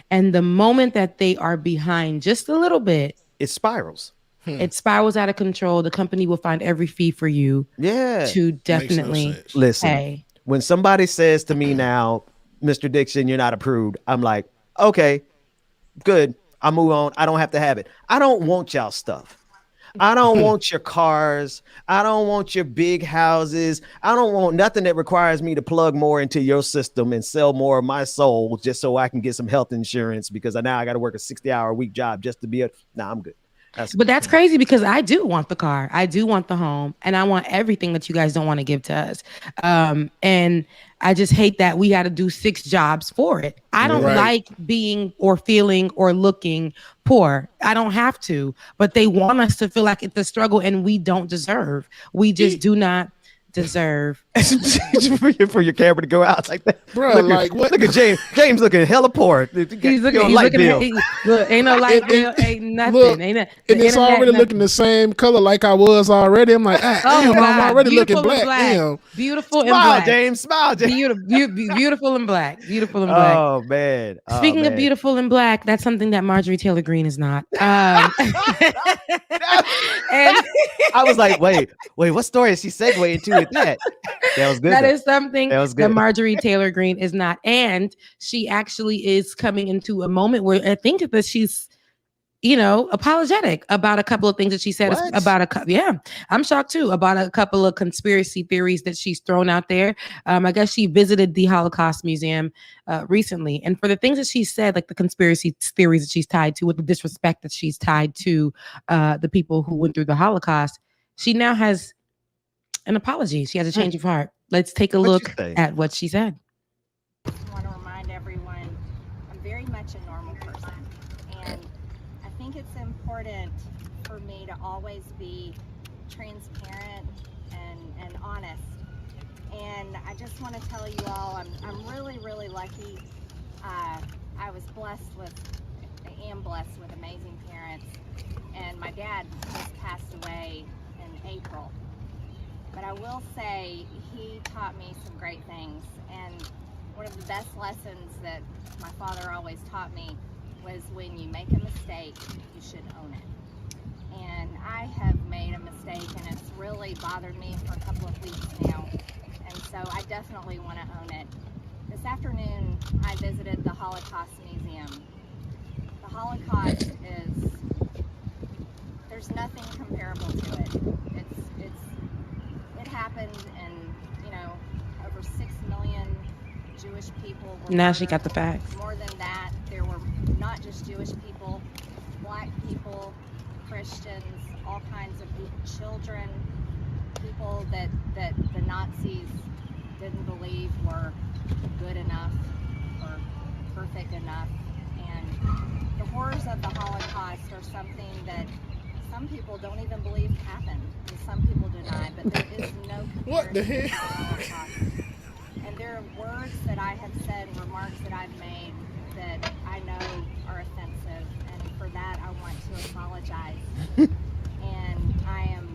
And the moment that they are behind just a little bit, it spirals. It spirals out of control. The company will find every fee for you to definitely listen. pay. When somebody says to me now, Mr. Dixon, you're not approved, I'm like, okay, good. I'll move on. I don't have to have it. I don't want y'all stuff. I don't want your cars. I don't want your big houses. I don't want nothing that requires me to plug more into your system and sell more of my soul just so I can get some health insurance, because now I got to work a 60-hour-a-week job just to be I'm good. But that's crazy, because I do want the car. I do want the home, and I want everything that you guys don't want to give to us. And I just hate that we got to do 6 jobs for it. I don't like being or feeling or looking poor. I don't have to, but they want us to feel like it's a struggle, and we don't deserve. We just do not deserve. for your camera to go out like that, Bro, look like, what? Look at James. James looking hella poor. He's looking at, look, ain't no light bill, ain't nothing. Look, ain't and it's already looking the same color like I was already. I'm like, damn, I'm already looking black. Damn. Beautiful and Smile, black. James. Smile, James. Beautiful and black. Beautiful and black. Oh man. Speaking of beautiful and black, that's something that Marjorie Taylor Greene is not. And I was like, wait, what story is she segueing into with that? That was good. That is something that Marjorie Taylor Greene is not. And she actually is coming into a moment where I think that she's, apologetic about a couple of things that she said about I'm shocked too about a couple of conspiracy theories that she's thrown out there. I guess she visited the Holocaust Museum recently, and for the things that she said, like the conspiracy theories that she's tied to, with the disrespect that she's tied to the people who went through the Holocaust, she now has an apology. She has a change of heart. Let's take a look at what she said. I want to remind everyone, I'm very much a normal person, and I think it's important for me to always be transparent and honest. And I just want to tell you all, I'm really, really lucky. I am blessed with amazing parents, and my dad just passed away in April. But I will say he taught me some great things, and one of the best lessons that my father always taught me was when you make a mistake, you should own it. And I have made a mistake, and it's really bothered me for a couple of weeks now, and so I definitely want to own it. This afternoon, I visited the Holocaust Museum. The Holocaust there's nothing comparable to it. It happened, and over 6 million Jewish people were Now she got the facts. More than that, there were not just Jewish people, black people, Christians, all kinds of children, people that the Nazis didn't believe were good enough or perfect enough. And the horrors of the Holocaust are something that some people don't even believe happened, and some people deny, but there is no comparison. What the heck? To the Holocaust. And there are words that I have said, remarks that I've made that I know are offensive, and for that I want to apologize. And I am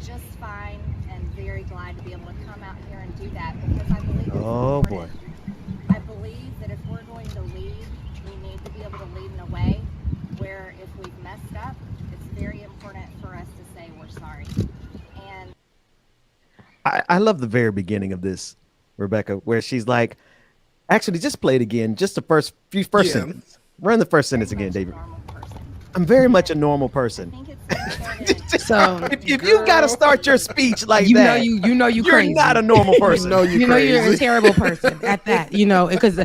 just fine and very glad to be able to come out here and do that, because I believe it's important. I believe that if we're going to lead, we need to be able to lead in a way where if we've messed up, it's very important for us to say we're sorry. And I love the very beginning of this, Rebecca, where she's like, actually, just play it again. Just the first sentence. Run the first sentence again, David. I'm very much a normal person. So if you got to start your speech like that, you're you're not a normal person. You're a terrible person at that. Because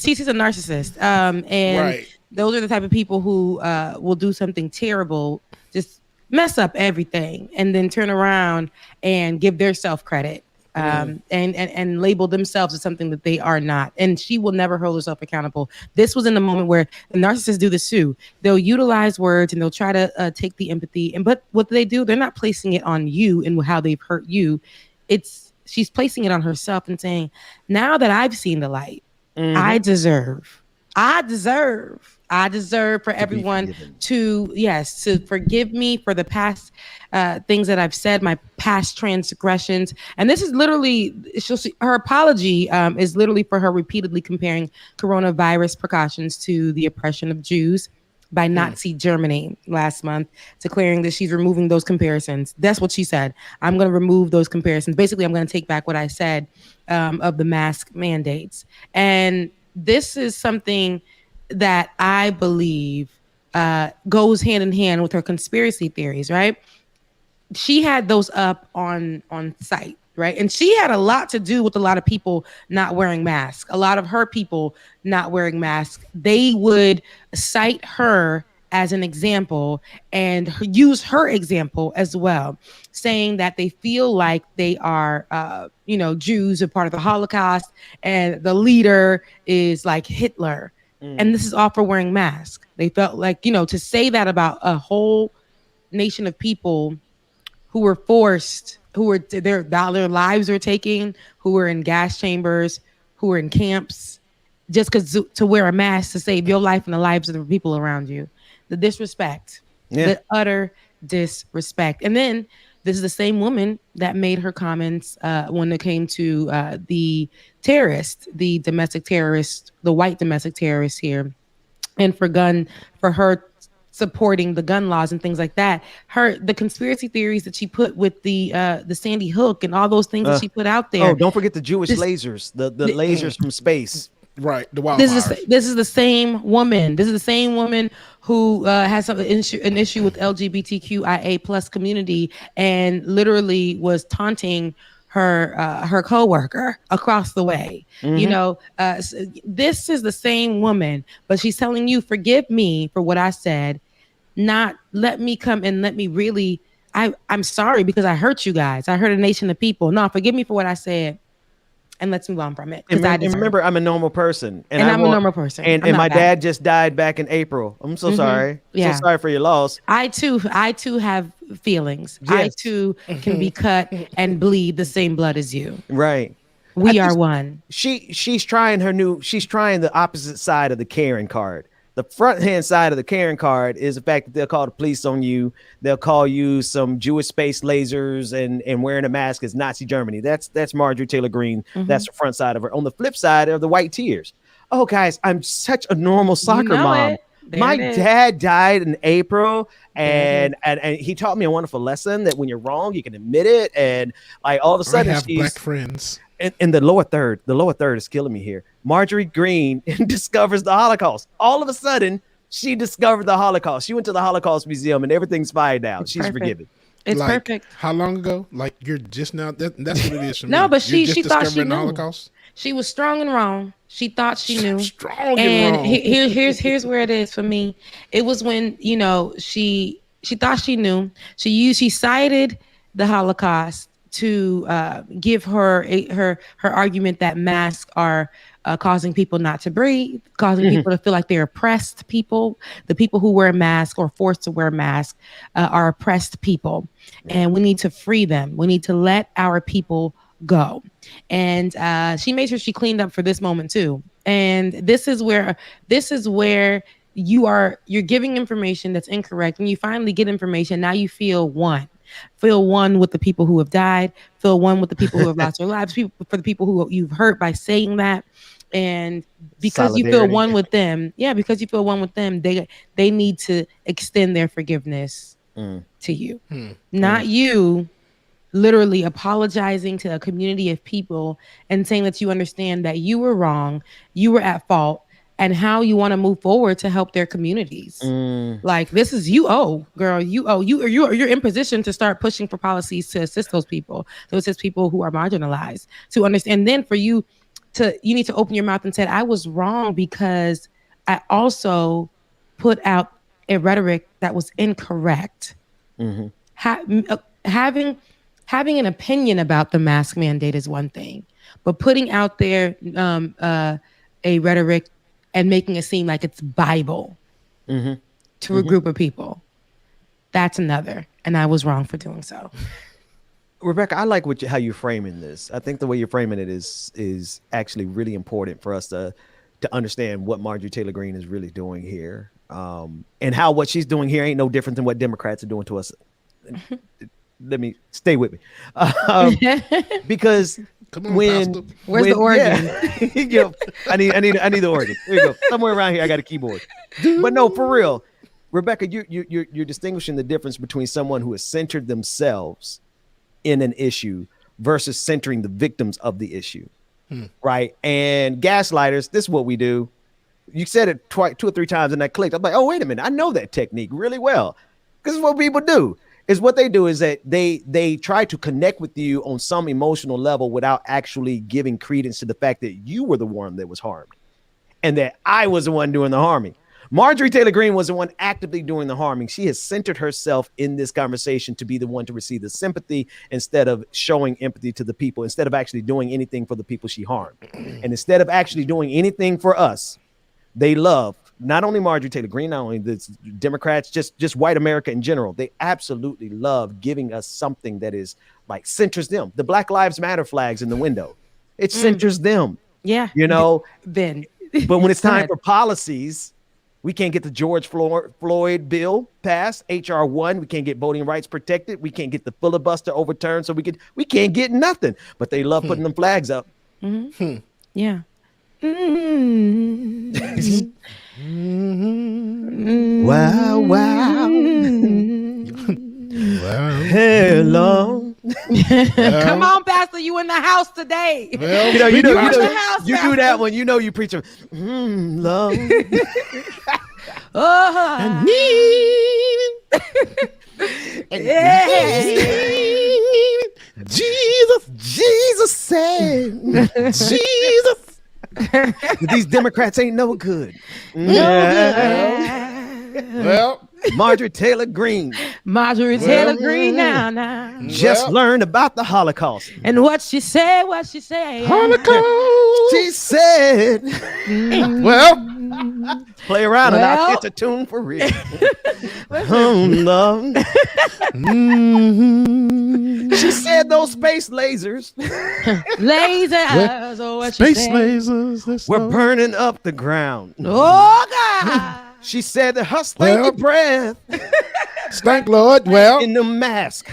she's a narcissist. And right. Those are the type of people who will do something terrible, just mess up everything, and then turn around and give their self credit. And label themselves as something that they are not. And she will never hold herself accountable. This was in the moment where the narcissists do this too. They'll utilize words and they'll try to take the empathy. But what do? They're not placing it on you and how they've hurt you. She's placing it on herself and saying, now that I've seen the light, I deserve for everyone to forgive me for the past things that I've said, my past transgressions. And this is literally, her apology is literally for her repeatedly comparing coronavirus precautions to the oppression of Jews by Nazi Germany last month, declaring that she's removing those comparisons. That's what she said. I'm going to remove those comparisons. Basically, I'm going to take back what I said of the mask mandates. And this is something that I believe goes hand in hand with her conspiracy theories, right? She had those up on site, right? And she had a lot to do with a lot of people not wearing masks. A lot of her people not wearing masks. They would cite her as an example and use her example as well, saying that they feel like they are, Jews are part of the Holocaust and the leader is like Hitler. And this is all for wearing masks. They felt like, to say that about a whole nation of people who were forced who were their lives were taking, who were in gas chambers, who were in camps, just because to wear a mask to save your life and the lives of the people around you. The disrespect, the utter disrespect. And then this is the same woman that made her comments when it came to the terrorist, the domestic terrorist, the white domestic terrorist here, and for her supporting the gun laws and things like that. The conspiracy theories that she put with the Sandy Hook and all those things that she put out there. Oh, don't forget the Jewish lasers, the lasers from space. Right, the wildfires. This is the same woman. This is the same woman who has an issue with LGBTQIA plus community and literally was taunting her coworker across the way. You know, this is the same woman, but she's telling you, forgive me for what I said. Not let me come and let me really. I'm sorry because I hurt you guys. I hurt a nation of people. No, forgive me for what I said. And let's move on from it. And remember, I'm a normal person. And I'm a normal person. And my dad just died back in April. I'm so sorry. Yeah. So sorry for your loss. I too have feelings. Yes. I too can be cut and bleed the same blood as you. Right. We are one. She's trying the opposite side of the Karen card. The front hand side of the Karen card is the fact that they'll call the police on you. They'll call you some Jewish space lasers and wearing a mask is Nazi Germany. That's Marjorie Taylor Greene. That's the front side of her. On the flip side are the white tears. Oh, guys, I'm such a normal soccer mom. My dad died in April, and he taught me a wonderful lesson that when you're wrong, you can admit it. And like all of a sudden, I have black friends. In the lower third is killing me here. Marjorie Greene discovers the Holocaust. All of a sudden, she discovered the Holocaust. She went to the Holocaust Museum, and everything's fine now. She's forgiven. It's perfect. How long ago? Like you're just now. That's what it is for me. No, but she thought she knew. The Holocaust? She was strong and wrong. She thought she knew. Strong and wrong. Here's where it is for me. It was when she thought she knew. She cited the Holocaust to give her argument that masks are causing people not to breathe, causing people to feel like they're oppressed people. The people who wear masks or forced to wear masks are oppressed people, and we need to free them. We need to let our people go. And she made sure she cleaned up for this moment too. And this is where you're giving information that's incorrect. When you finally get information, now you feel one with the people who have died, feel one with the people who have lost their lives, for the people who you've hurt by saying that. And because you feel one with them, they need to extend their forgiveness to you. Not you literally apologizing to a community of people and saying that you understand that you were wrong, you were at fault, and how you want to move forward to help their communities. Like, this is you're in position to start pushing for policies to assist those people, to assist people who are marginalized, to understand. And then for you need to open your mouth and say, I was wrong because I also put out a rhetoric that was incorrect. Having an opinion about the mask mandate is one thing, but putting out there a rhetoric and making it seem like it's Bible to a group of people, that's another. And I was wrong for doing so. Rebecca, I like how you're framing this. I think the way you're framing it is actually really important for us to understand what Marjorie Taylor Greene is really doing here, and how what she's doing here ain't no different than what Democrats are doing to us. Let me stay with me, because come on, where's the organ? Yeah, I need the organ. There you go. Somewhere around here, I got a keyboard. But no, for real, Rebecca, you're distinguishing the difference between someone who has centered themselves in an issue versus centering the victims of the issue, right? And gaslighters, this is what we do. You said it 2 or 3 times, and I clicked. I'm like, oh, wait a minute, I know that technique really well, because it's what people do. Is what they do is that they try to connect with you on some emotional level without actually giving credence to the fact that you were the one that was harmed and that I was the one doing the harming. Marjorie Taylor Greene was the one actively doing the harming. She has centered herself in this conversation to be the one to receive the sympathy instead of showing empathy to the people, instead of actually doing anything for the people she harmed. And instead of actually doing anything for us, they love not only Marjorie Taylor Greene, not only the Democrats, just white America in general, they absolutely love giving us something that is like centers them. The Black Lives Matter flags in the window, it centers them. Yeah, you know. Ben. But when it's time for policies, we can't get the George Floyd bill passed, HR 1. We can't get voting rights protected. We can't get the filibuster overturned. So we can't get nothing. But they love putting them flags up. Mm-hmm. Yeah. Wow, wow. Hello. Come on, Pastor, you in the house today. Well, you do that one. You know you preach love. Jesus said, Jesus. These Democrats ain't no good. Well, Marjorie Taylor Greene. Marjorie Taylor Greene now. Just learned about the Holocaust. And what she say? Holocaust. She said. Well. Play around and I'll get a tune for real. Love. She said those space lasers. Lasers. Oh, what space lasers. We're burning up the ground. Oh, God. She said that her stinky breath. Stank Lord. Well. In the mask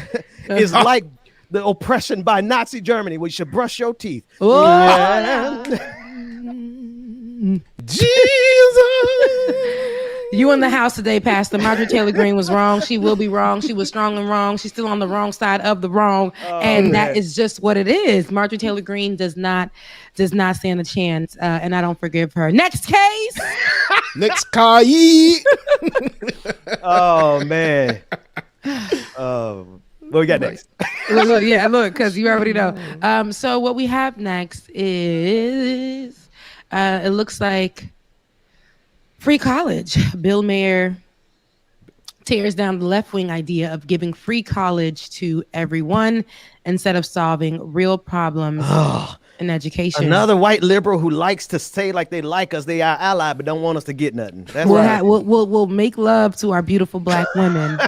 is like the oppression by Nazi Germany where you should brush your teeth. Oh, Jesus. You in the house today, Pastor. Marjorie Taylor Greene was wrong. She will be wrong. She was strong and wrong. She's still on the wrong side of the wrong. That is just what it is. Marjorie Taylor Greene does not stand a chance. And I don't forgive her. Next case. Next case. Oh, man. What we got next? look, because you already know. So what we have next is, it looks like free college. Bill Mayer tears down the left-wing idea of giving free college to everyone instead of solving real problems in education. Another white liberal who likes to say like they like us, they are ally, but don't want us to get nothing. That's we'll make love to our beautiful black women.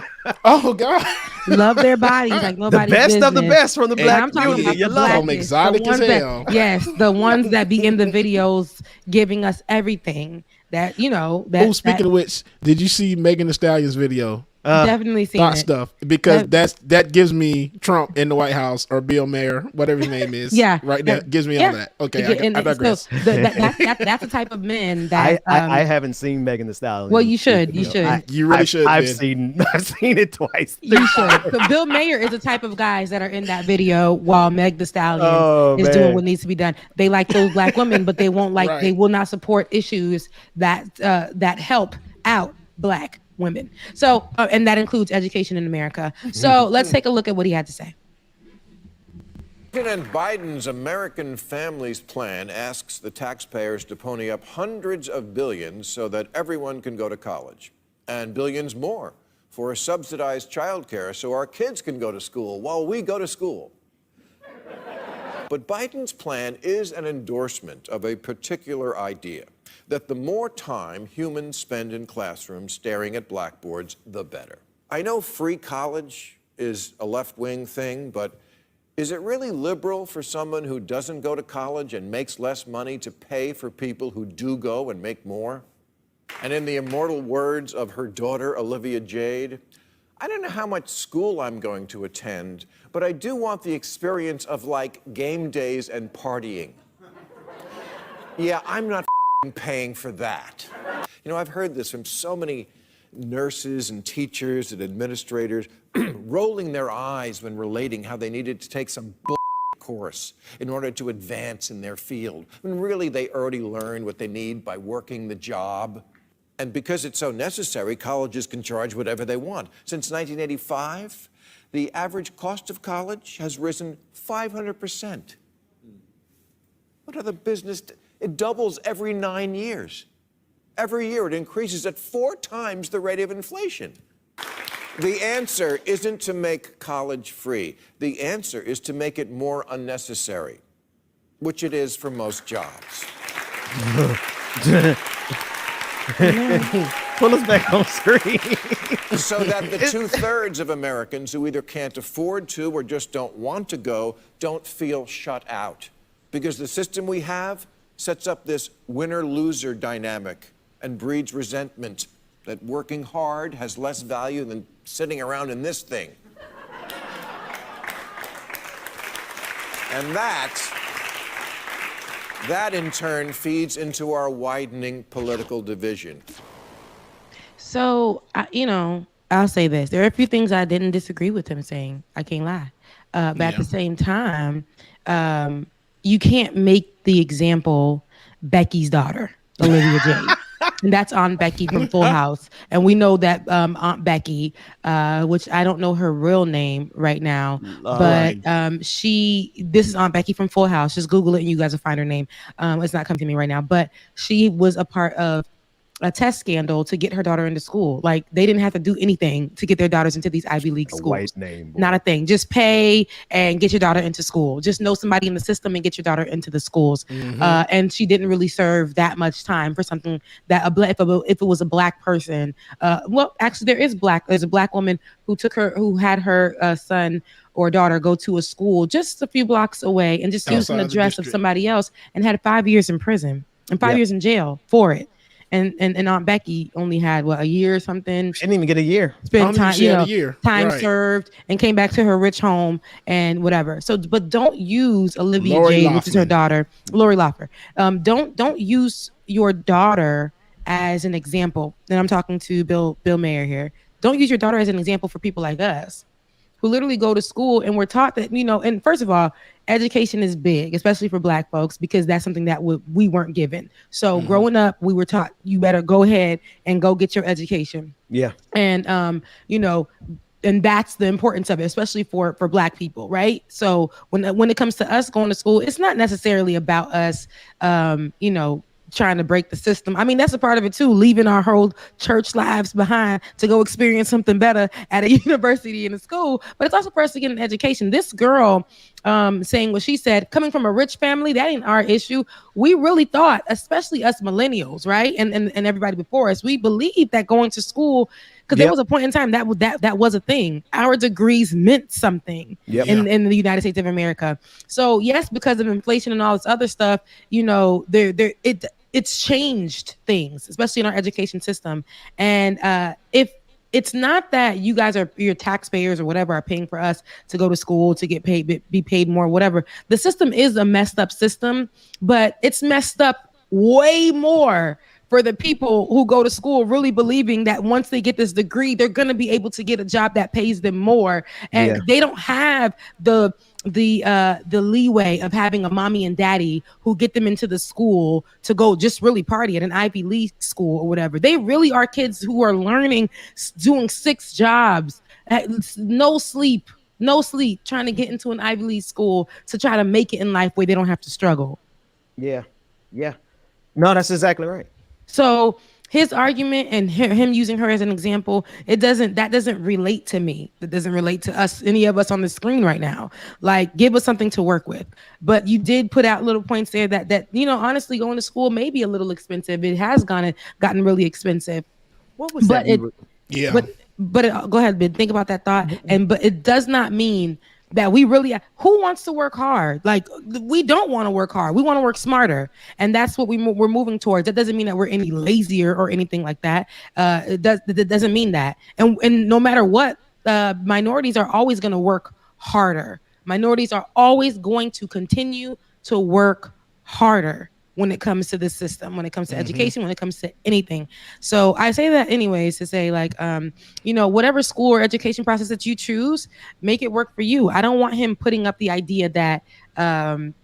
Oh God, love their bodies like nobody's business. The best of the best from the black I'm talking community. about the black, exotic as hell. Yes, the ones that be in the videos giving us everything. That speaking of which, did you see Megan Thee Stallion's video? Definitely seen thought it. Stuff because that gives me Trump in the White House or Bill Mayer, whatever his name is. Right there gives me all that. Okay, I digress. So that's the type of men that I haven't seen Megan Thee Stallion. Well, you should. You really should. I've seen it twice. You should. So Bill Mayer is the type of guys that are in that video while Meg Thee Stallion is doing what needs to be done. They like those black women, but they won't They will not support issues that help out black women. So, and that includes education in America. So let's take a look at what he had to say. President Biden's American Families Plan asks the taxpayers to pony up hundreds of billions so that everyone can go to college, and billions more for subsidized childcare so our kids can go to school while we go to school. But Biden's plan is an endorsement of a particular idea, that the more time humans spend in classrooms staring at blackboards, the better. I know free college is a left-wing thing, but is it really liberal for someone who doesn't go to college and makes less money to pay for people who do go and make more? And in the immortal words of her daughter, Olivia Jade, I don't know how much school I'm going to attend, but I do want the experience of like game days and partying. Yeah, I'm not paying for that. You know, I've heard this from so many nurses and teachers and administrators rolling their eyes when relating how they needed to take some course in order to advance in their field, when really they already learned what they need by working the job. And because it's so necessary, colleges can charge whatever they want. Since 1985, the average cost of college has risen 500%. What other business? It doubles every 9 years. Every year it increases at 4 times the rate of inflation. The answer isn't to make college free. The answer is to make it more unnecessary, which it is for most jobs. Pull us back on screen. So that the 2/3 of Americans who either can't afford to or just don't want to go don't feel shut out. Because the system we have sets up this winner-loser dynamic and breeds resentment that working hard has less value than sitting around in this thing. And that in turn feeds into our widening political division. So, I'll say this. There are a few things I didn't disagree with him saying. I can't lie. But at the same time, you can't make the example Becky's daughter, Olivia Jade. And that's Aunt Becky from Full House. And we know that Aunt Becky, which I don't know her real name right now, but this is Aunt Becky from Full House. Just Google it and you guys will find her name. It's not coming to me right now, but she was a part of a test scandal to get her daughter into school. Like, they didn't have to do anything to get their daughters into these Ivy League schools. White name, boy. Not a thing. Just pay and get your daughter into school. Just know somebody in the system and get your daughter into the schools. And she didn't really serve that much time for something that if it was a black person. Well, actually, there's a black woman who had her son or daughter go to a school just a few blocks away and just used an address of somebody else and had 5 years in prison and 5 years in jail for it. And Aunt Becky only had a year or something. She didn't even get a year. Spent time served and came back to her rich home and whatever. So, but don't use Olivia Jade, which is her daughter, Lori Loughlin. Don't use your daughter as an example. And I'm talking to Bill Mayer here. Don't use your daughter as an example for people like us, who literally go to school and we're taught that, and first of all, education is big, especially for black folks, because that's something that we weren't given. So growing up, we were taught you better go ahead and go get your education. Yeah. And, and that's the importance of it, especially for black people, right? So when it comes to us going to school, it's not necessarily about us, trying to break the system. I mean, that's a part of it too, leaving our whole church lives behind to go experience something better at a university and a school. But it's also for us to get an education. This girl saying what she said, coming from a rich family, that ain't our issue. We really thought, especially us millennials, right? And everybody before us, we believed that going to school, because there was a point in time that was a thing. Our degrees meant something in the United States of America. So yes, because of inflation and all this other stuff, it's changed things, especially in our education system. And if it's not that you guys your taxpayers or whatever are paying for us to go to school, to get paid, be paid more, whatever. The system is a messed up system, but it's messed up way more for the people who go to school really believing that once they get this degree, they're going to be able to get a job that pays them more. And they don't have the leeway of having a mommy and daddy who get them into the school to go just really party at an Ivy League school or whatever. They really are kids who are learning, doing 6 jobs, no sleep, trying to get into an Ivy League school to try to make it in life where they don't have to struggle. Yeah. No, that's exactly right. So his argument and him using her as an example, that doesn't relate to me. That doesn't relate to us, any of us on the screen right now. Like, give us something to work with. But you did put out little points there that honestly, going to school may be a little expensive. It has gotten really expensive. What was that? Go ahead, Ben. Think about that thought. But it does not mean that we really, who wants to work hard? Like, we don't want to work hard. We want to work smarter. And that's what we're moving towards. That doesn't mean that we're any lazier or anything like that. It doesn't mean that. And no matter what, minorities are always going to work harder. Minorities are always going to continue to work harder when it comes to the system, when it comes to education, when it comes to anything. So I say that anyways to say, like, whatever school or education process that you choose, make it work for you. I don't want him putting up the idea that, and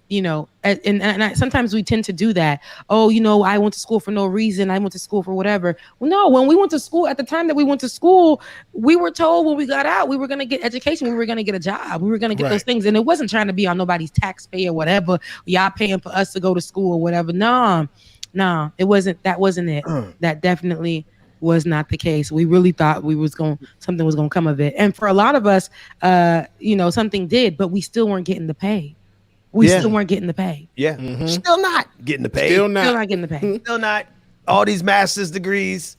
sometimes we tend to do that. Oh, I went to school for no reason. I went to school for whatever. Well, no, when we went to school, at the time that we went to school, we were told when we got out, we were going to get education. We were going to get a job. We were going to get those things. And it wasn't trying to be on nobody's taxpayer or whatever. Y'all paying for us to go to school or whatever. No, it wasn't. That wasn't it. That definitely was not the case. We really thought something was going to come of it. And for a lot of us, something did, but we still weren't getting the pay. Still weren't getting the pay. Yeah. Still not getting the pay. Still not getting the pay. Still not. all these master's degrees.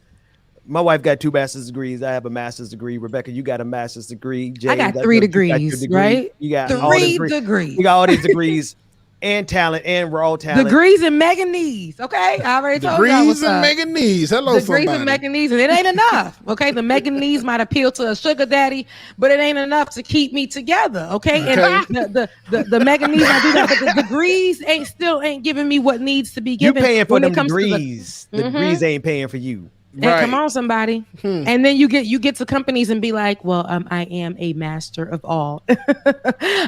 My wife got 2 master's degrees. I have a master's degree. Rebecca, you got a master's degree. James, I got 3 degrees, right? You got 3 degrees. You got all these degrees and talent and raw talent. Degrees and meganese. Okay, I already told you. Degrees and meganese. Hello, degrees somebody. and meganese, and it ain't enough. Okay, the meganese might appeal to a sugar daddy, but it ain't enough to keep me together. Okay, and the meganese I do that, but the degrees ain't giving me what needs to be given. You paying for when them it comes degrees. The degrees ain't paying for you. Hey, come on, somebody. And then you get to companies and be like, well, I am a master of all.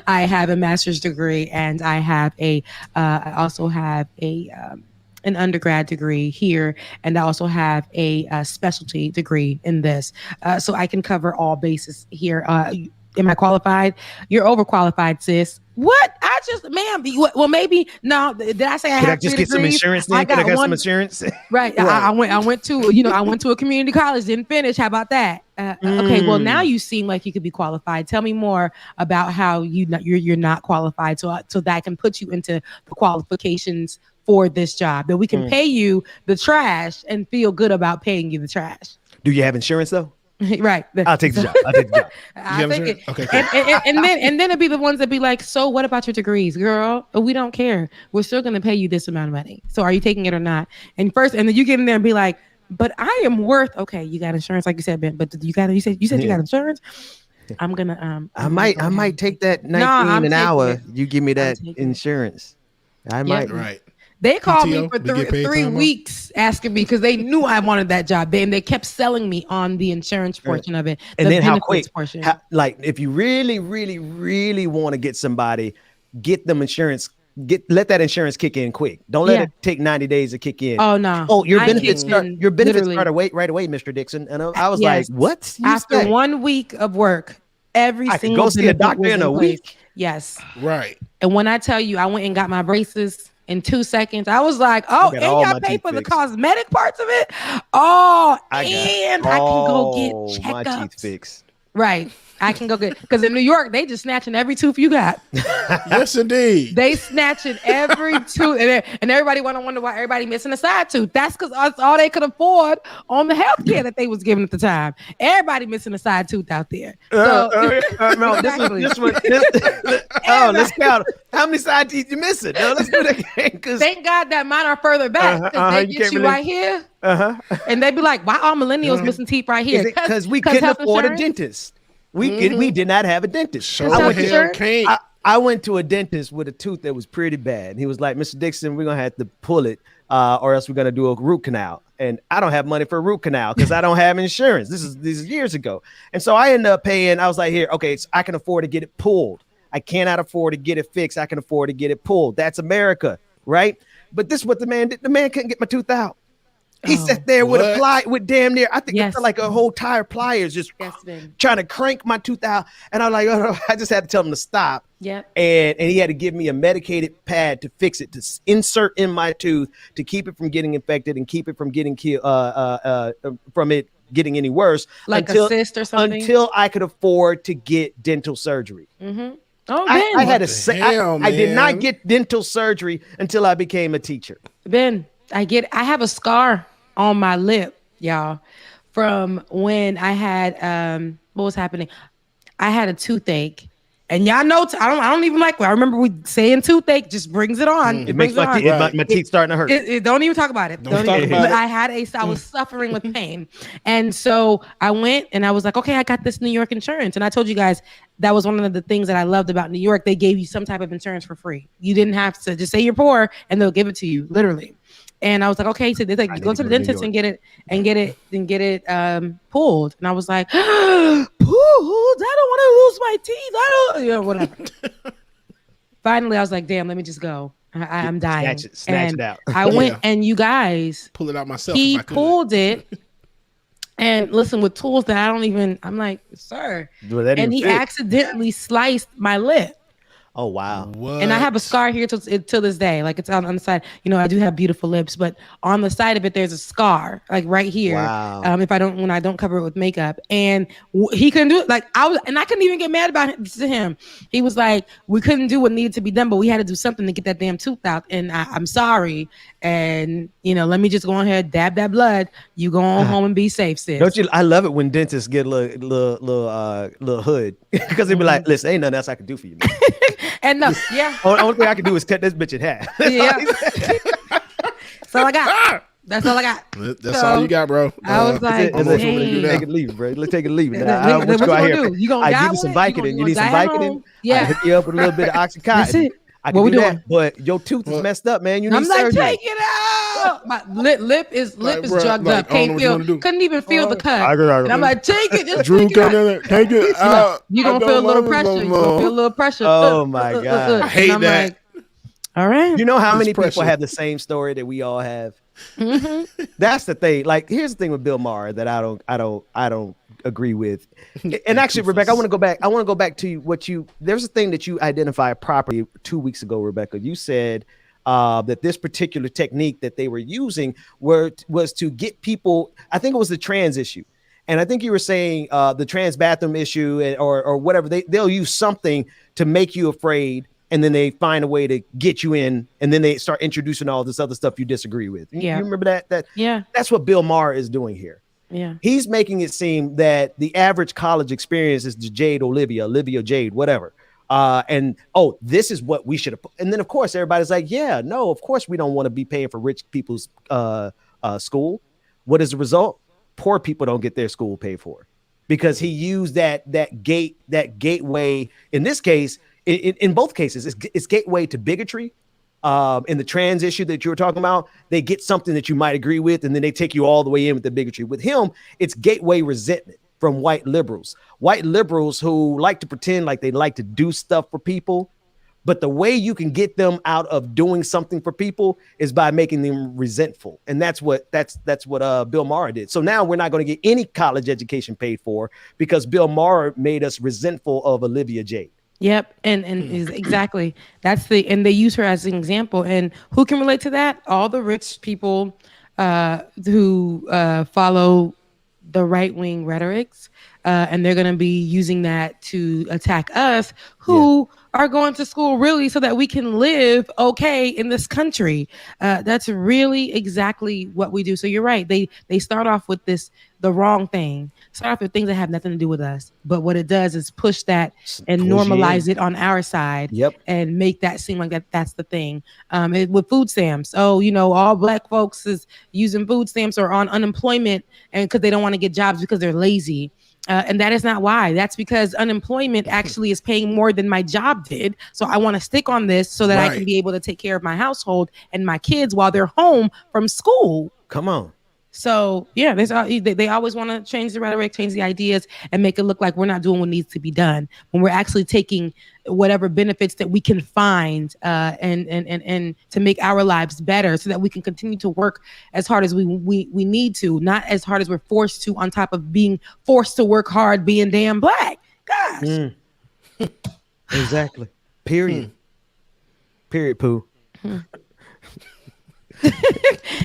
I have a master's degree, and I have I also have an undergrad degree here, and I also have a specialty degree in this. So I can cover all bases here. Am I qualified? You're overqualified, sis. What? Well, maybe no. Did I say I have? I just get some insurance? Then? Can I get some insurance? Right. I went to a community college. Didn't finish. How about that? Okay. Well, now you seem like you could be qualified. Tell me more about how you're not qualified, so that I can put you into the qualifications for this job. That we can pay you the trash and feel good about paying you the trash. Do you have insurance though? Right. I'll take the job. I'll take the job. I think it. Okay. And then it'd be the ones that be like, so what about your degrees, girl? We don't care. We're still going to pay you this amount of money. So are you taking it or not? And then you get in there and be like, but I am worth. Okay, you got insurance, like you said, Ben. But you said you got insurance. I'm gonna. I might take that 19 an hour. You give me that insurance. I might. Right. They called me for 3 weeks asking me because they knew I wanted that job. And they kept selling me on the insurance portion of it. And then how quick, like if you really, really, really want to get somebody, get them insurance, let that insurance kick in quick. Don't let it take 90 days to kick in. Oh, no. Oh, your benefits start right away, Mr. Dixon. And I was like, what? After 1 week of work, every single go see a doctor in a week. Yes. Right. And when I tell you, I went and got my braces in 2 seconds. I was like, oh, and y'all pay for the cosmetic parts of it? Oh, I can go get checkups. My teeth fixed. Right. I can go get, because in New York, they just snatching every tooth you got. Yes, indeed. They snatching every tooth. And everybody want to wonder why everybody missing a side tooth. That's because that's all they could afford on the health care that they was giving at the time. Everybody missing a side tooth out there. So, no, exactly. Let's count. How many side teeth you missing? No, let's do that again. Thank God that mine are further back. They get you right here. And they be like, why are millennials missing teeth right here? Because we couldn't afford a dentist. We did not have a dentist. I went to a dentist with a tooth that was pretty bad. And he was like, Mr. Dixon, we're going to have to pull it or else we're going to do a root canal. And I don't have money for a root canal because I don't have insurance. This is years ago. And so I ended up paying. I was like, here, okay, so I can afford to get it pulled. I cannot afford to get it fixed. I can afford to get it pulled. That's America, right? But this is what the man did. The man couldn't get my tooth out. He sat there with damn near, I think it felt like a whole tire pliers just trying to crank my tooth out. And I'm like, I just had to tell him to stop. Yeah. And he had to give me a medicated pad to fix it, to insert in my tooth, to keep it from getting infected and keep it from getting from it getting any worse. Like a cyst or something? Until I could afford to get dental surgery. Mm-hmm. Oh, Ben. I did not get dental surgery until I became a teacher. Ben, I have a scar on my lip, y'all, from when I had what was happening? I had a toothache. And y'all know, I don't even like. I remember we saying toothache just brings it on. It makes my teeth starting to hurt. Don't even talk about it. But I was suffering with pain, and so I went and I was like, okay, I got this New York insurance. And I told you guys that was one of the things that I loved about New York. They gave you some type of insurance for free. You didn't have to just say you're poor, and they'll give it to you, literally. And I was like, okay, so they're like, you go to the dentist and get it pulled. And I was like, pulled? I don't want to lose my teeth. Whatever. Finally, I was like, damn, let me just go. I'm dying. Snatch it out. I went and you guys pull it out myself. He pulled it. And listen, with tools that I'm like, sir. And he accidentally sliced my lip. Oh wow. What? And I have a scar here till this day. Like it's on the side. You know, I do have beautiful lips, but on the side of it, there's a scar, like right here. Wow. When I don't cover it with makeup, and he couldn't do it. Like I couldn't even get mad about it to him. He was like, we couldn't do what needed to be done, but we had to do something to get that damn tooth out. And I'm sorry. And let me just go on ahead, dab that blood. You go on home and be safe, sis. Don't you? I love it when dentists get a little hood because they be like, listen, ain't nothing else I can do for you, man. And no, yeah. Only thing I can do is cut this bitch in half. Yeah. That's all I got. That's all I got. That's all you got, bro. I was like, take it, leave it, bro. Let's take it, leave it. What you gonna do? You gonna give you some Vicodin. You need some Vicodin? Yeah. I hook you up with a little bit of Oxycontin. That's it. I can What do we that, doing? but your tooth is messed up, man. You need I'm like, surgery. take it out. My lip is bruh, drugged like, up. I don't know what you wanna do. Couldn't even feel the cut. And I'm like, take it. Just Drew, take it out. take it out. You gonna feel a little pressure. You gonna feel a little pressure. Oh my God. I hate I'm that. like, all right. You know how many pressure. people have the same story that we all have? Mm-hmm. That's the thing. Like, here's the thing with Bill Maher that I don't agree with. And actually, Rebecca, I want to go back to there's a thing that you identified properly 2 weeks ago, Rebecca. You said that this particular technique that they were using was to get people, I think it was the trans issue. And I think you were saying the trans bathroom issue or whatever, they'll use something to make you afraid. And then they find a way to get you in, and then they start introducing all this other stuff you disagree with. You remember that? Yeah. That's what Bill Maher is doing here. Yeah. He's making it seem that the average college experience is the Olivia Jade, whatever. This is what we should have. And then, of course, everybody's like, yeah, no, of course we don't want to be paying for rich people's school. What is the result? Poor people don't get their school paid for because he used that gateway. In this case, in both cases, it's gateway to bigotry. In the trans issue that you were talking about, they get something that you might agree with, and then they take you all the way in with the bigotry. With him, it's gateway resentment from white liberals who like to pretend like they like to do stuff for people. But the way you can get them out of doing something for people is by making them resentful. And that's what Bill Maher did. So now we're not going to get any college education paid for because Bill Maher made us resentful of Olivia Jade. Yep, and exactly and they use her as an example. And who can relate to that? All the rich people who follow the right wing rhetorics, and they're going to be using that to attack us, who are going to school really so that we can live okay in this country. That's really exactly what we do. So you're right. They start off with the wrong thing. Start off with things that have nothing to do with us. But what it does is push that and normalize it on our side. Yep. And make that seem like that's the thing. With food stamps. Oh, all black folks is using food stamps or on unemployment and because they don't want to get jobs because they're lazy. And that is not why. That's because unemployment actually is paying more than my job did. So I want to stick on this so that I can be able to take care of my household and my kids while they're home from school. Come on. So, yeah, they always want to change the rhetoric, change the ideas, and make it look like we're not doing what needs to be done when we're actually taking whatever benefits that we can find and to make our lives better so that we can continue to work as hard as we need to, not as hard as we're forced to, on top of being forced to work hard being damn black. Gosh. Exactly. Period. Period, Pooh.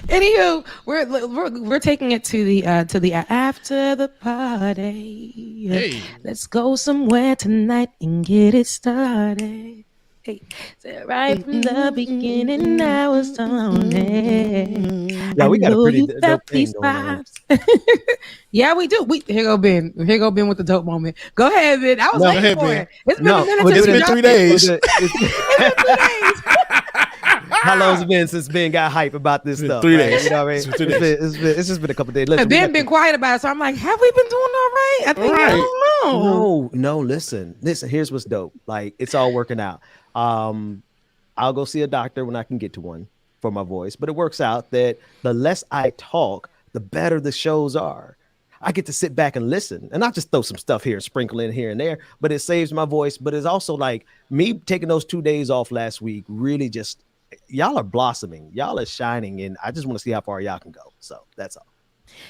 Anywho, we're taking it to the after the party. Hey. Let's go somewhere tonight and get it started. Hey, so right from the beginning, I was on it. Yeah, we got a pretty dope dope thing these going on. vibes. Yeah, we do. Here go Ben. Here go Ben with the dope moment. Go ahead, Ben. I was waiting for it. It's been a minute. It's been 3 days. How long has it been since Ben got hype about this stuff? 3 days. You know what I mean? It's just been a couple of days. Listen, Ben been quiet about it, so I'm like, have we been doing all right? I think I don't know. No. Listen. Here's what's dope. Like, it's all working out. I'll go see a doctor when I can get to one for my voice, but it works out that the less I talk, the better the shows are. I get to sit back and listen and not just throw some stuff here, sprinkle in here and there, but it saves my voice. But it's also like me taking those 2 days off last week really just, y'all are blossoming, y'all are shining, and I just want to see how far y'all can go. So that's all.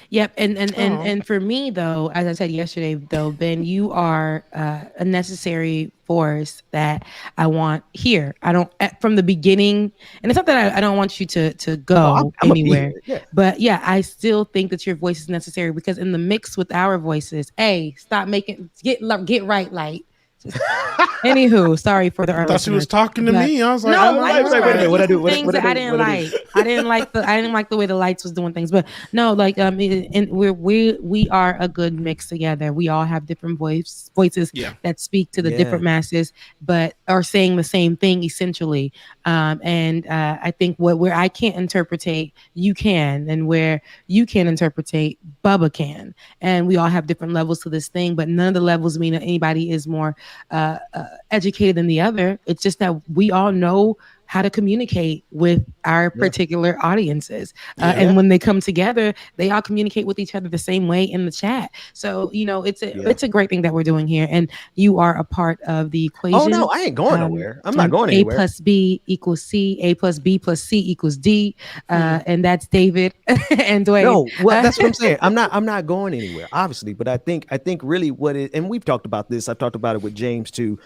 Yep, and for me though, as I said yesterday, though, Ben, you are a necessary force that I want here. I don't from the beginning, and it's not that I don't want you to go I'm gonna be anywhere, here. Yeah. but yeah, I still think that your voice is necessary because in the mix with our voices, stop making get right, light. Anywho, sorry for the I thought she was talking to but- me. I was like, no, oh, lights wait a minute, were what I do? doing What- things what I that I do? didn't What I do? like. I didn't like the lights was doing things, but no, like and we are a good mix together. We all have different voices that speak to the different masses, but are saying the same thing essentially. And I think where I can't interpretate, you can, and where you can interpretate, Bubba can, and we all have different levels to this thing, but none of the levels mean that anybody is more educated than the other. It's just that we all know how to communicate with our particular audiences. And when they come together, they all communicate with each other the same way in the chat. So, it's a great thing that we're doing here. And you are a part of the equation. Oh, no, I ain't going nowhere. I'm not going anywhere. A plus B equals C, A plus B plus C equals D. And that's David and Dwayne. No, well, that's what I'm saying. I'm not going anywhere, obviously, but I think really what it, and we've talked about this. I've talked about it with James too.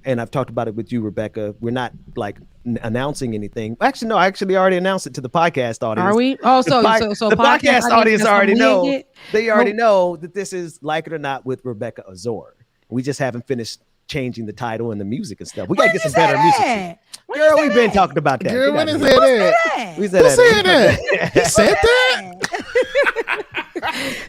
And I've talked about it with you, Rebecca. We're not like announcing anything. Actually, no, I actually already announced it to the podcast audience. Are we? Oh, so the podcast audience already know. They already Well, know that this is Like It or Not with Rebecca Azor. We just haven't finished changing the title and the music and stuff. We gotta get some better music. Girl, we've been talking about that. Girl, when is that? We said that. He said that?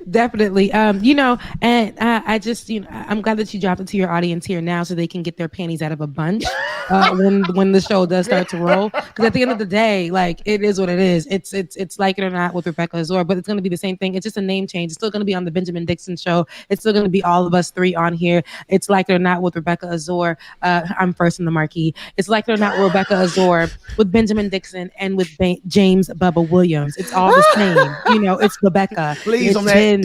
Definitely. And I just, I'm glad that you dropped it to your audience here now so they can get their panties out of a bunch when the show does start to roll. Because at the end of the day, like, it is what it is. It's Like It or Not with Rebecca Azor, but it's going to be the same thing. It's just a name change. It's still going to be on the Benjamin Dixon show. It's still going to be all of us three on here. It's Like It or Not with Rebecca Azor. I'm first in the marquee. It's Like It or Not with Rebecca Azor with Benjamin Dixon and with James Bubba Williams. It's all the same. It's Rebecca. Please It's on that. Jen.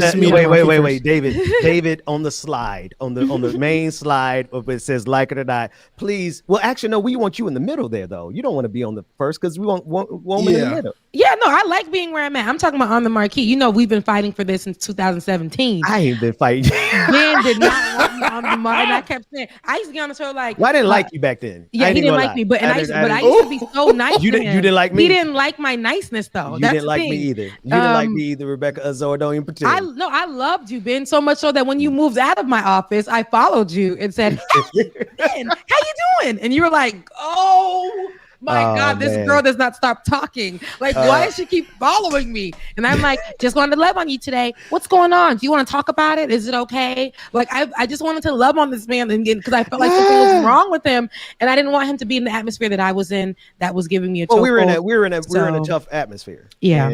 Wait, David on the slide, on the main slide, it says Like It or Not. Please. Well, actually, no, we want you in the middle there, though. You don't want to be on the first because we want woman in the middle. Yeah, no, I like being where I'm at. I'm talking about on the marquee. We've been fighting for this since 2017. I ain't been fighting. Ben did not want me on the marquee. And I kept saying, I used to get on the show like, well, I didn't like you back then. Yeah, he didn't like me, but I used to be so nice. You didn't like me. He didn't like my niceness, though. You didn't like me either. You didn't like me either, Rebecca Azor. Don't even pretend. I loved you, Ben, so much so that when you moved out of my office, I followed you and said, "Hey, Ben, how you doing?" And you were like, "Oh my God, this girl does not stop talking. Like, why does she keep following me?" And I'm like, "Just wanted to love on you today. What's going on? Do you want to talk about it? Is it okay?" Like, I just wanted to love on this man because I felt like something was wrong with him, and I didn't want him to be in the atmosphere that I was in that was giving me a. Well, we were in a tough atmosphere. Yeah,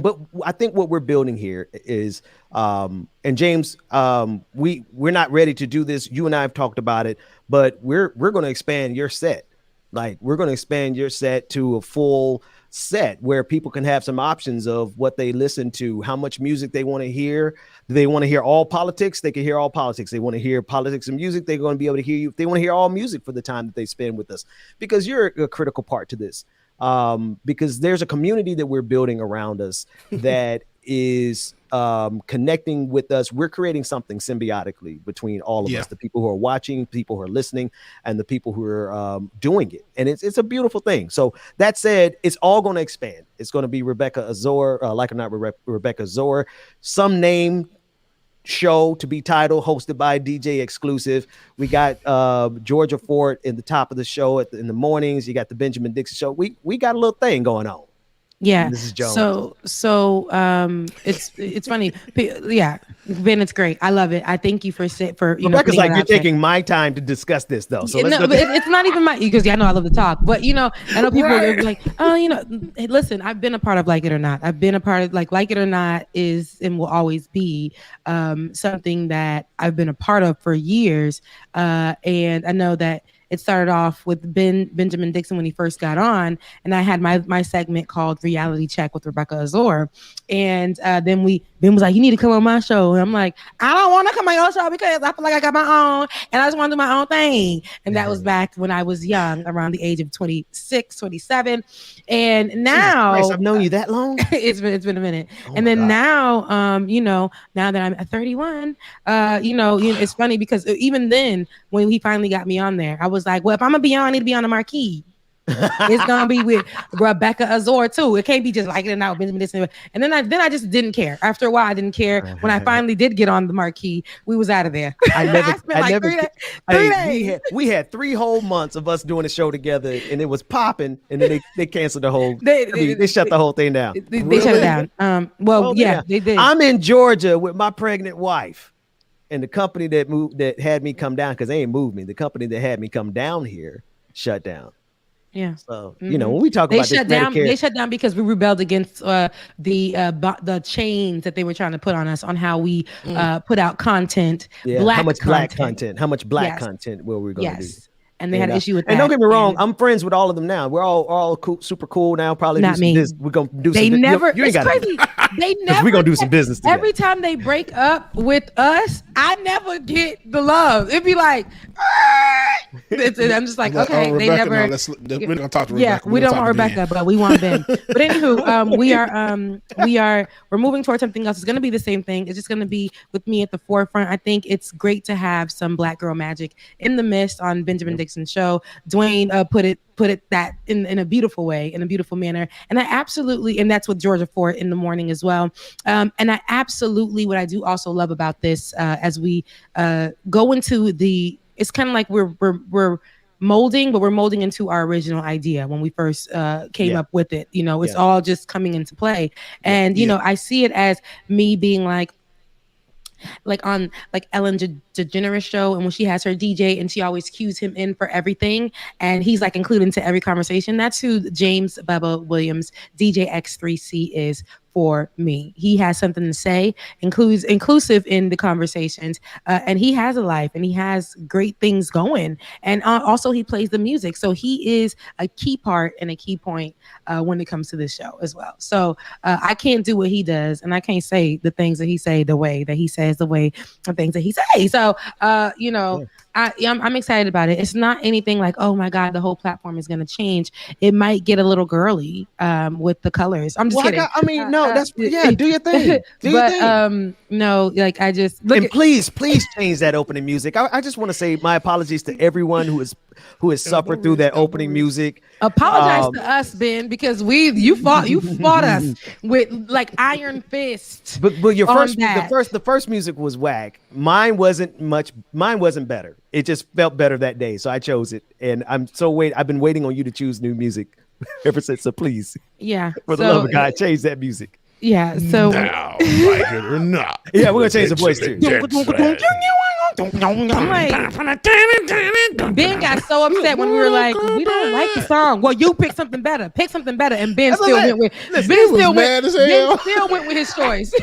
but I think what we're building here is, and James, we're not ready to do this. You and I have talked about it, but we're going to expand your set. Like, we're going to expand your set to a full set where people can have some options of what they listen to, how much music they want to hear. Do they want to hear all politics? They can hear all politics. They want to hear politics and music. They're going to be able to hear you. They want to hear all music for the time that they spend with us, because you're a critical part to this. Because there's a community that we're building around us that is connecting with us. We're creating something symbiotically between all of us, the people who are watching, people who are listening, and the people who are doing it. And it's a beautiful thing. So that said, it's all going to expand. It's going to be Rebecca Azor, Like It or Not Rebecca Azor, some name show to be titled, hosted by DJ Exclusive. We got Georgia Ford in the top of the show in the mornings. You got the Benjamin Dixon show. We got a little thing going on. Yeah. This is Jones. So it's funny. Yeah, Ben, it's great. I love it. I thank you for Rebecca's like, you're taking my time to discuss this though. So but it's not even because I know I love to talk. But I know people are like, hey, listen, I've been a part of Like It or Not. I've been a part of Like It or Not is and will always be something that I've been a part of for years. And I know that it started off with Benjamin Dixon when he first got on, and I had my segment called Reality Check with Rebecca Azor, and then we Ben was like, you need to come on my show. And I'm like, I don't want to come on your show because I feel like I got my own and I just want to do my own thing. And that was back when I was young, around the age of 26, 27. And now Jesus Christ, I've known you that long. it's been a minute. And then now, now that I'm at 31, it's funny because even then, when he finally got me on there, I was like, well, if I'm gonna be on, I need to be on the marquee. It's gonna be with Rebecca Azor too. It can't be just like it and out Benjamin this and then I just didn't care. After a while, I didn't care. When I finally did get on the marquee, we was out of there. I never. 3 days. We had 3 whole months of us doing a show together, and it was popping. And then they canceled the whole. They shut the whole thing down. They shut it down. They did. I'm in Georgia with my pregnant wife, and the company that had me come down, because they ain't moved me. The company that had me come down here shut down. Yeah. So when we talk about shut this down, Medicare, they shut down because we rebelled against the chains that they were trying to put on us on how we put out content. How much black content were we going to do? And they had an issue with that. And don't get me wrong, I'm friends with all of them now. We're all cool, super cool now. Probably not me. We're gonna do. They some, never. You ain't it's crazy. They never. We're gonna do some business together. Every time they break up with us, I never get the love. It'd be like, I'm just like, okay, they never. No, we're gonna talk to Rebecca. Yeah, we don't want Rebecca, but we want Ben. But anywho, we're moving towards something else. It's gonna be the same thing. It's just gonna be with me at the forefront. I think it's great to have some Black girl magic in the midst on Benjamin Dixon's show. Dwayne put it that in a beautiful way, in a beautiful manner. And I absolutely, and that's with Georgia Fort in the morning as well. And I absolutely, what I do also love about this, as we go into it's kind of like we're molding, but we're molding into our original idea when we first came up with it. It's all just coming into play. And, I see it as me being like on Ellen DeGeneres show, and when she has her DJ and she always cues him in for everything, and he's like included into every conversation. That's who James Bubba Williams, DJ X3C, is for me. He has something to say, inclusive in the conversations, and he has a life and he has great things going, and also he plays the music, so he is a key part and a key point when it comes to this show as well. So I can't do what he does, and I can't say the things that he say the way that he says the things that he says. So I'm excited about it. It's not anything like, oh my God, the whole platform is going to change. It might get a little girly with the colors. I'm just kidding. Do your thing. No, like I just please change that opening music. I just want to say my apologies to everyone who has suffered through that opening music. Apologize to us, Ben, because you fought us with like iron fist. But the first music was whack. Mine wasn't better. It just felt better that day, so I chose it. And I've been waiting on you to choose new music ever since. So please, for the love of God, change that music. Yeah. So now, like it or not. Yeah, we're gonna change the voice too. Ben got so upset when we were like, we don't like the song. Well, you pick something better. And Ben still went with. Ben still went with his choice.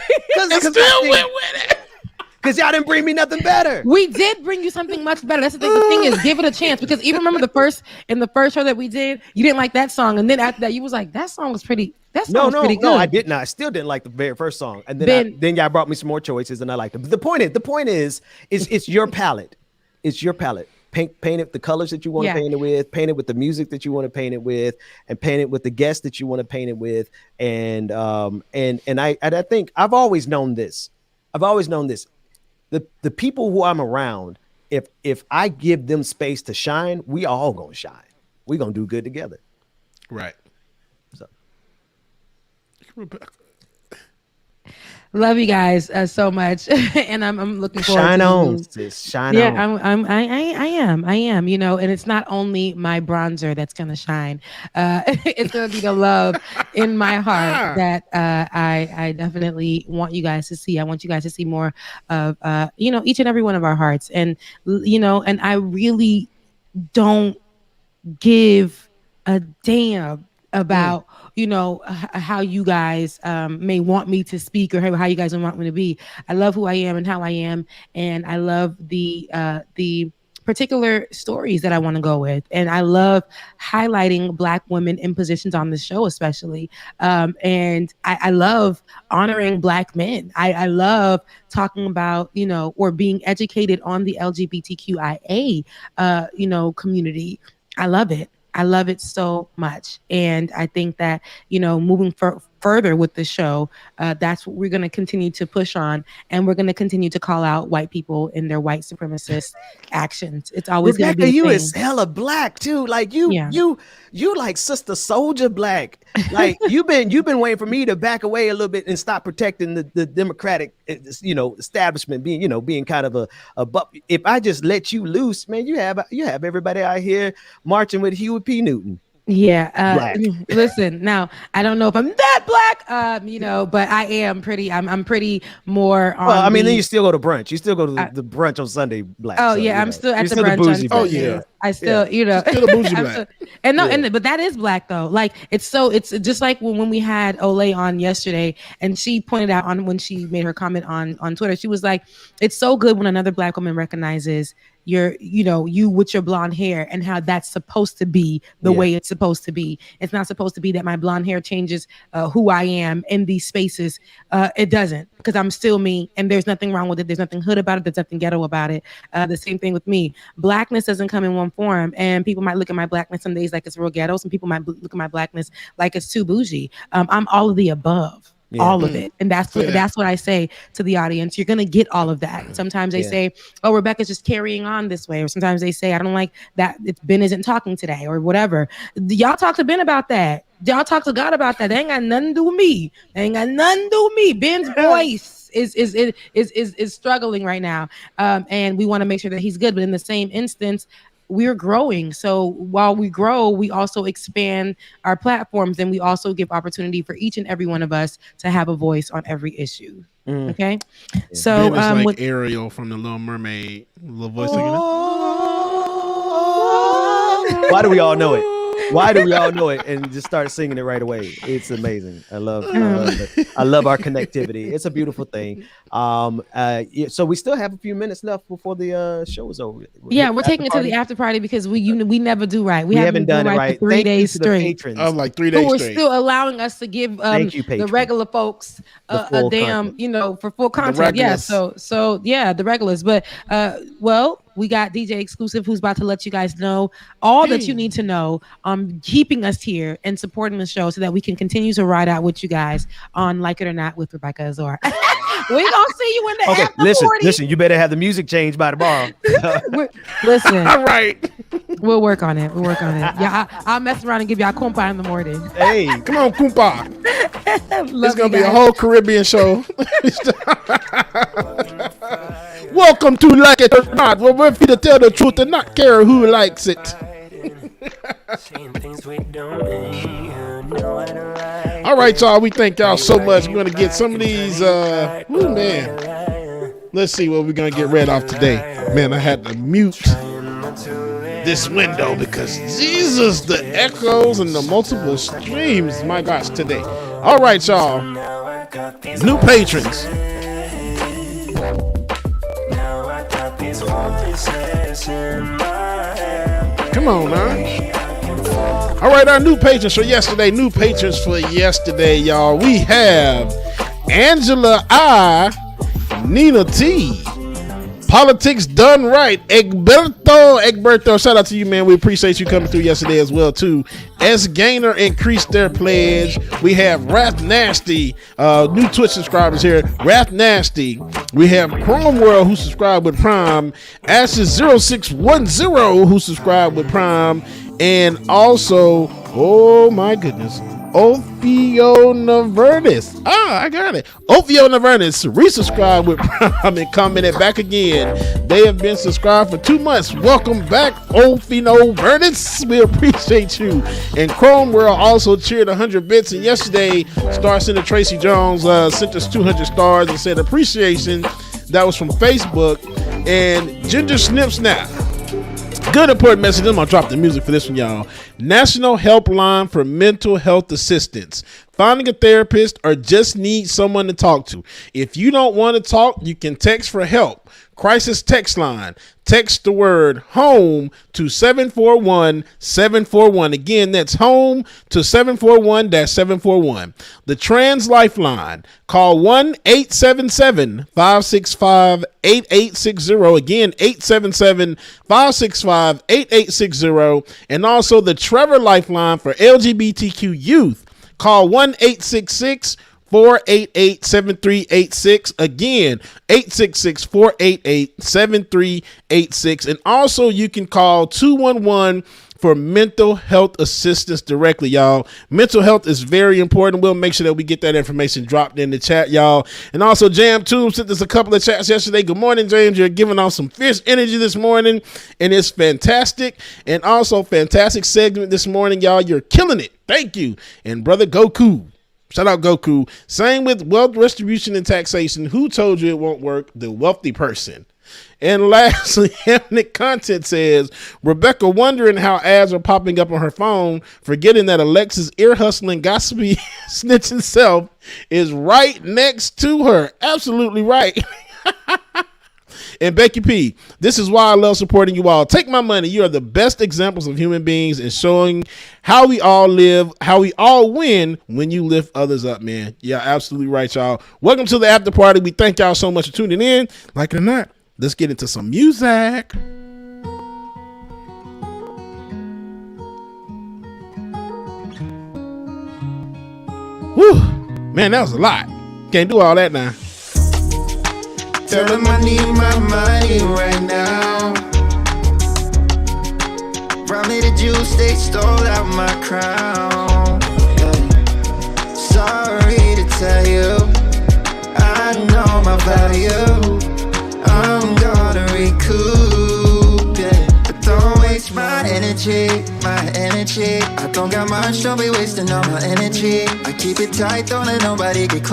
Because y'all didn't bring me nothing better. We did bring you something much better. That's the thing. The thing is, give it a chance. Because even remember the first show that we did, you didn't like that song, and then after that, you was like, that song was pretty. That song was pretty good. No, I did not. I still didn't like the very first song, and then y'all brought me some more choices, and I liked them. But the point is, it's your palette. It's your palette. Paint it the colors that you want to paint it with. Paint it with the music that you want to paint it with, and paint it with the guests that you want to paint it with. And I think I've always known this. The people who I'm around, if I give them space to shine, we all gonna shine. We gonna do good together. Right. So. Love you guys so much, and I'm looking forward. Shine to on, sis. Shine on. Yeah, I am. And it's not only my bronzer that's gonna shine. It's gonna be the love in my heart that I definitely want you guys to see. I want you guys to see more of each and every one of our hearts, and and I really don't give a damn about how you guys may want me to speak or how you guys want me to be. I love who I am and how I am, and I love the particular stories that I want to go with. And I love highlighting Black women in positions on the show, especially. And I love honoring Black men. I love talking about, or being educated on the LGBTQIA, community. I love it. I love it so much. And I think that, moving further with the show, that's what we're going to continue to push on. And we're going to continue to call out white people in their white supremacist actions. It's always going to be you the is hella Black too. Like you like Sister Soldier Black. Like you've been waiting for me to back away a little bit and stop protecting the Democratic, establishment being kind of a but if I just let you loose, man, you have everybody out here marching with Huey P. Newton. Yeah. Listen, now I don't know if I'm that Black, but I am pretty. I'm pretty more. On well, I mean, then you still go to brunch. You still go to the brunch on Sunday Black. Oh, so, yeah, I'm still at the brunch on Sunday. Oh yeah. I still, still a bougie Black. But that is Black though. Like it's just like when we had Olay on yesterday, and she pointed out when she made her comment on Twitter, she was like, "It's so good when another Black woman recognizes you with your blonde hair and how that's supposed to be the way it's supposed to be. It's not supposed to be that my blonde hair changes who I am in these spaces. It doesn't, because I'm still me, and there's nothing wrong with it. There's nothing hood about it. There's nothing ghetto about it. The same thing with me. Blackness doesn't come in one form, and people might look at my Blackness some days like it's real ghetto. Some people might look at my Blackness like it's too bougie. I'm all of the above. Yeah. All of it. And that's what I say to the audience. You're going to get all of that. Sometimes they say, oh, Rebecca's just carrying on this way. Or sometimes they say, I don't like that Ben isn't talking today or whatever. Y'all talk to Ben about that. Y'all talk to God about that. They ain't got nothing to do with me. Ben's voice is struggling right now. And we want to make sure that he's good. But in the same instance, we're growing. So while we grow, we also expand our platforms, and we also give opportunity for each and every one of us to have a voice on every issue. Okay. So Ben is like Ariel from The Little Mermaid. Little voice again. Why do we all know it? Why do we all know it and just start singing it right away? It's amazing. I love it. I love our connectivity. It's a beautiful thing. So we still have a few minutes left before the show is over. Yeah, we're taking it to the after party because we never do right. We haven't done it right. For 3 days straight. Like 3 days straight. We're still allowing us to give the regular folks a damn, for full content. Yeah. So yeah, the regulars. But we got DJ Exclusive, who's about to let you guys know all that you need to know on keeping us here and supporting the show so that we can continue to ride out with you guys on Like It or Not with Rebecca Azor. We're going to see you in the after 40. Listen, you better have the music changed by tomorrow. Listen. All right. We'll work on it. Yeah, I'll mess around and give y'all kumpa in the morning. Hey, come on, kumpa. It's going to be a whole Caribbean show. Welcome to Like It or Not, where we're here to tell the truth and not care who likes it. All right, y'all. We thank y'all so much. We're going to get some of these. Man. Let's see what we're going to get read off today. Man, I had to mute this window because Jesus, the echoes and the multiple streams. My gosh, today. All right, y'all. New patrons. Come on, huh? All right, our new patrons for yesterday. Y'all. We have Angela I, Nina T, Politics Done Right, Egberto, shout out to you, man. We appreciate you coming through yesterday as well, too. S Gainer increased their pledge. We have Wrath Nasty, new Twitch subscribers here. Wrath Nasty. We have Chrome World, who subscribed with Prime. Ashes0610, who subscribed with Prime. And also, oh my goodness, Ophio Navernus. I got it. Ophio Navernus resubscribed with Prime and commented back again. They have been subscribed for 2 months. Welcome back, Ophio Navernus. We appreciate you. And Chrome World also cheered 100 bits. And yesterday, Star Senator Tracy Jones sent us 200 stars and said appreciation. That was from Facebook. And Ginger Snip Snap. Good important message. I'm going to drop the music for this one, y'all. National Helpline for Mental Health Assistance. Finding a therapist or just need someone to talk to. If you don't want to talk, you can text for help crisis text line. Text the word home to 741-741. Again, that's home to 741-741. The Trans Lifeline. Call 1-877-565-8860. Again, 877-565-8860. And also the Trevor Lifeline for LGBTQ youth. Call 1-866-488-7386. Again, 866-488-7386. And also you can call 211 for mental health assistance directly, y'all. Mental health is very important. We'll make sure that we get that information dropped in the chat, y'all. And also Jam Tube sent us a couple of chats yesterday. Good morning, James. You're giving off some fierce energy this morning, and it's fantastic. And also fantastic segment this morning, y'all. You're killing it. Thank you. And brother Goku. Shout out Goku. Same with wealth distribution and taxation. Who told you it won't work? The wealthy person. And lastly, Ethnic Content says, Rebecca wondering how ads are popping up on her phone, forgetting that Alexa's ear-hustling, gossipy, snitching self is right next to her. Absolutely right. And Becky P, this is why I love supporting you all. Take my money. You are the best examples of human beings and showing how we all live, how we all win when you lift others up, man. Yeah, absolutely right, y'all. Welcome to the after party. We thank y'all so much for tuning in. Like it or not, let's get into some music. Whew. Man, that was a lot. Can't do all that now. Tell them I need my money right now. Probably the juice, they stole out my crown. Yeah. Sorry to tell you, I know my value. I'm gonna recoup, yeah. But don't waste my energy, my energy. I don't got much, don't be wasting all my energy. I keep it tight, don't let nobody get close.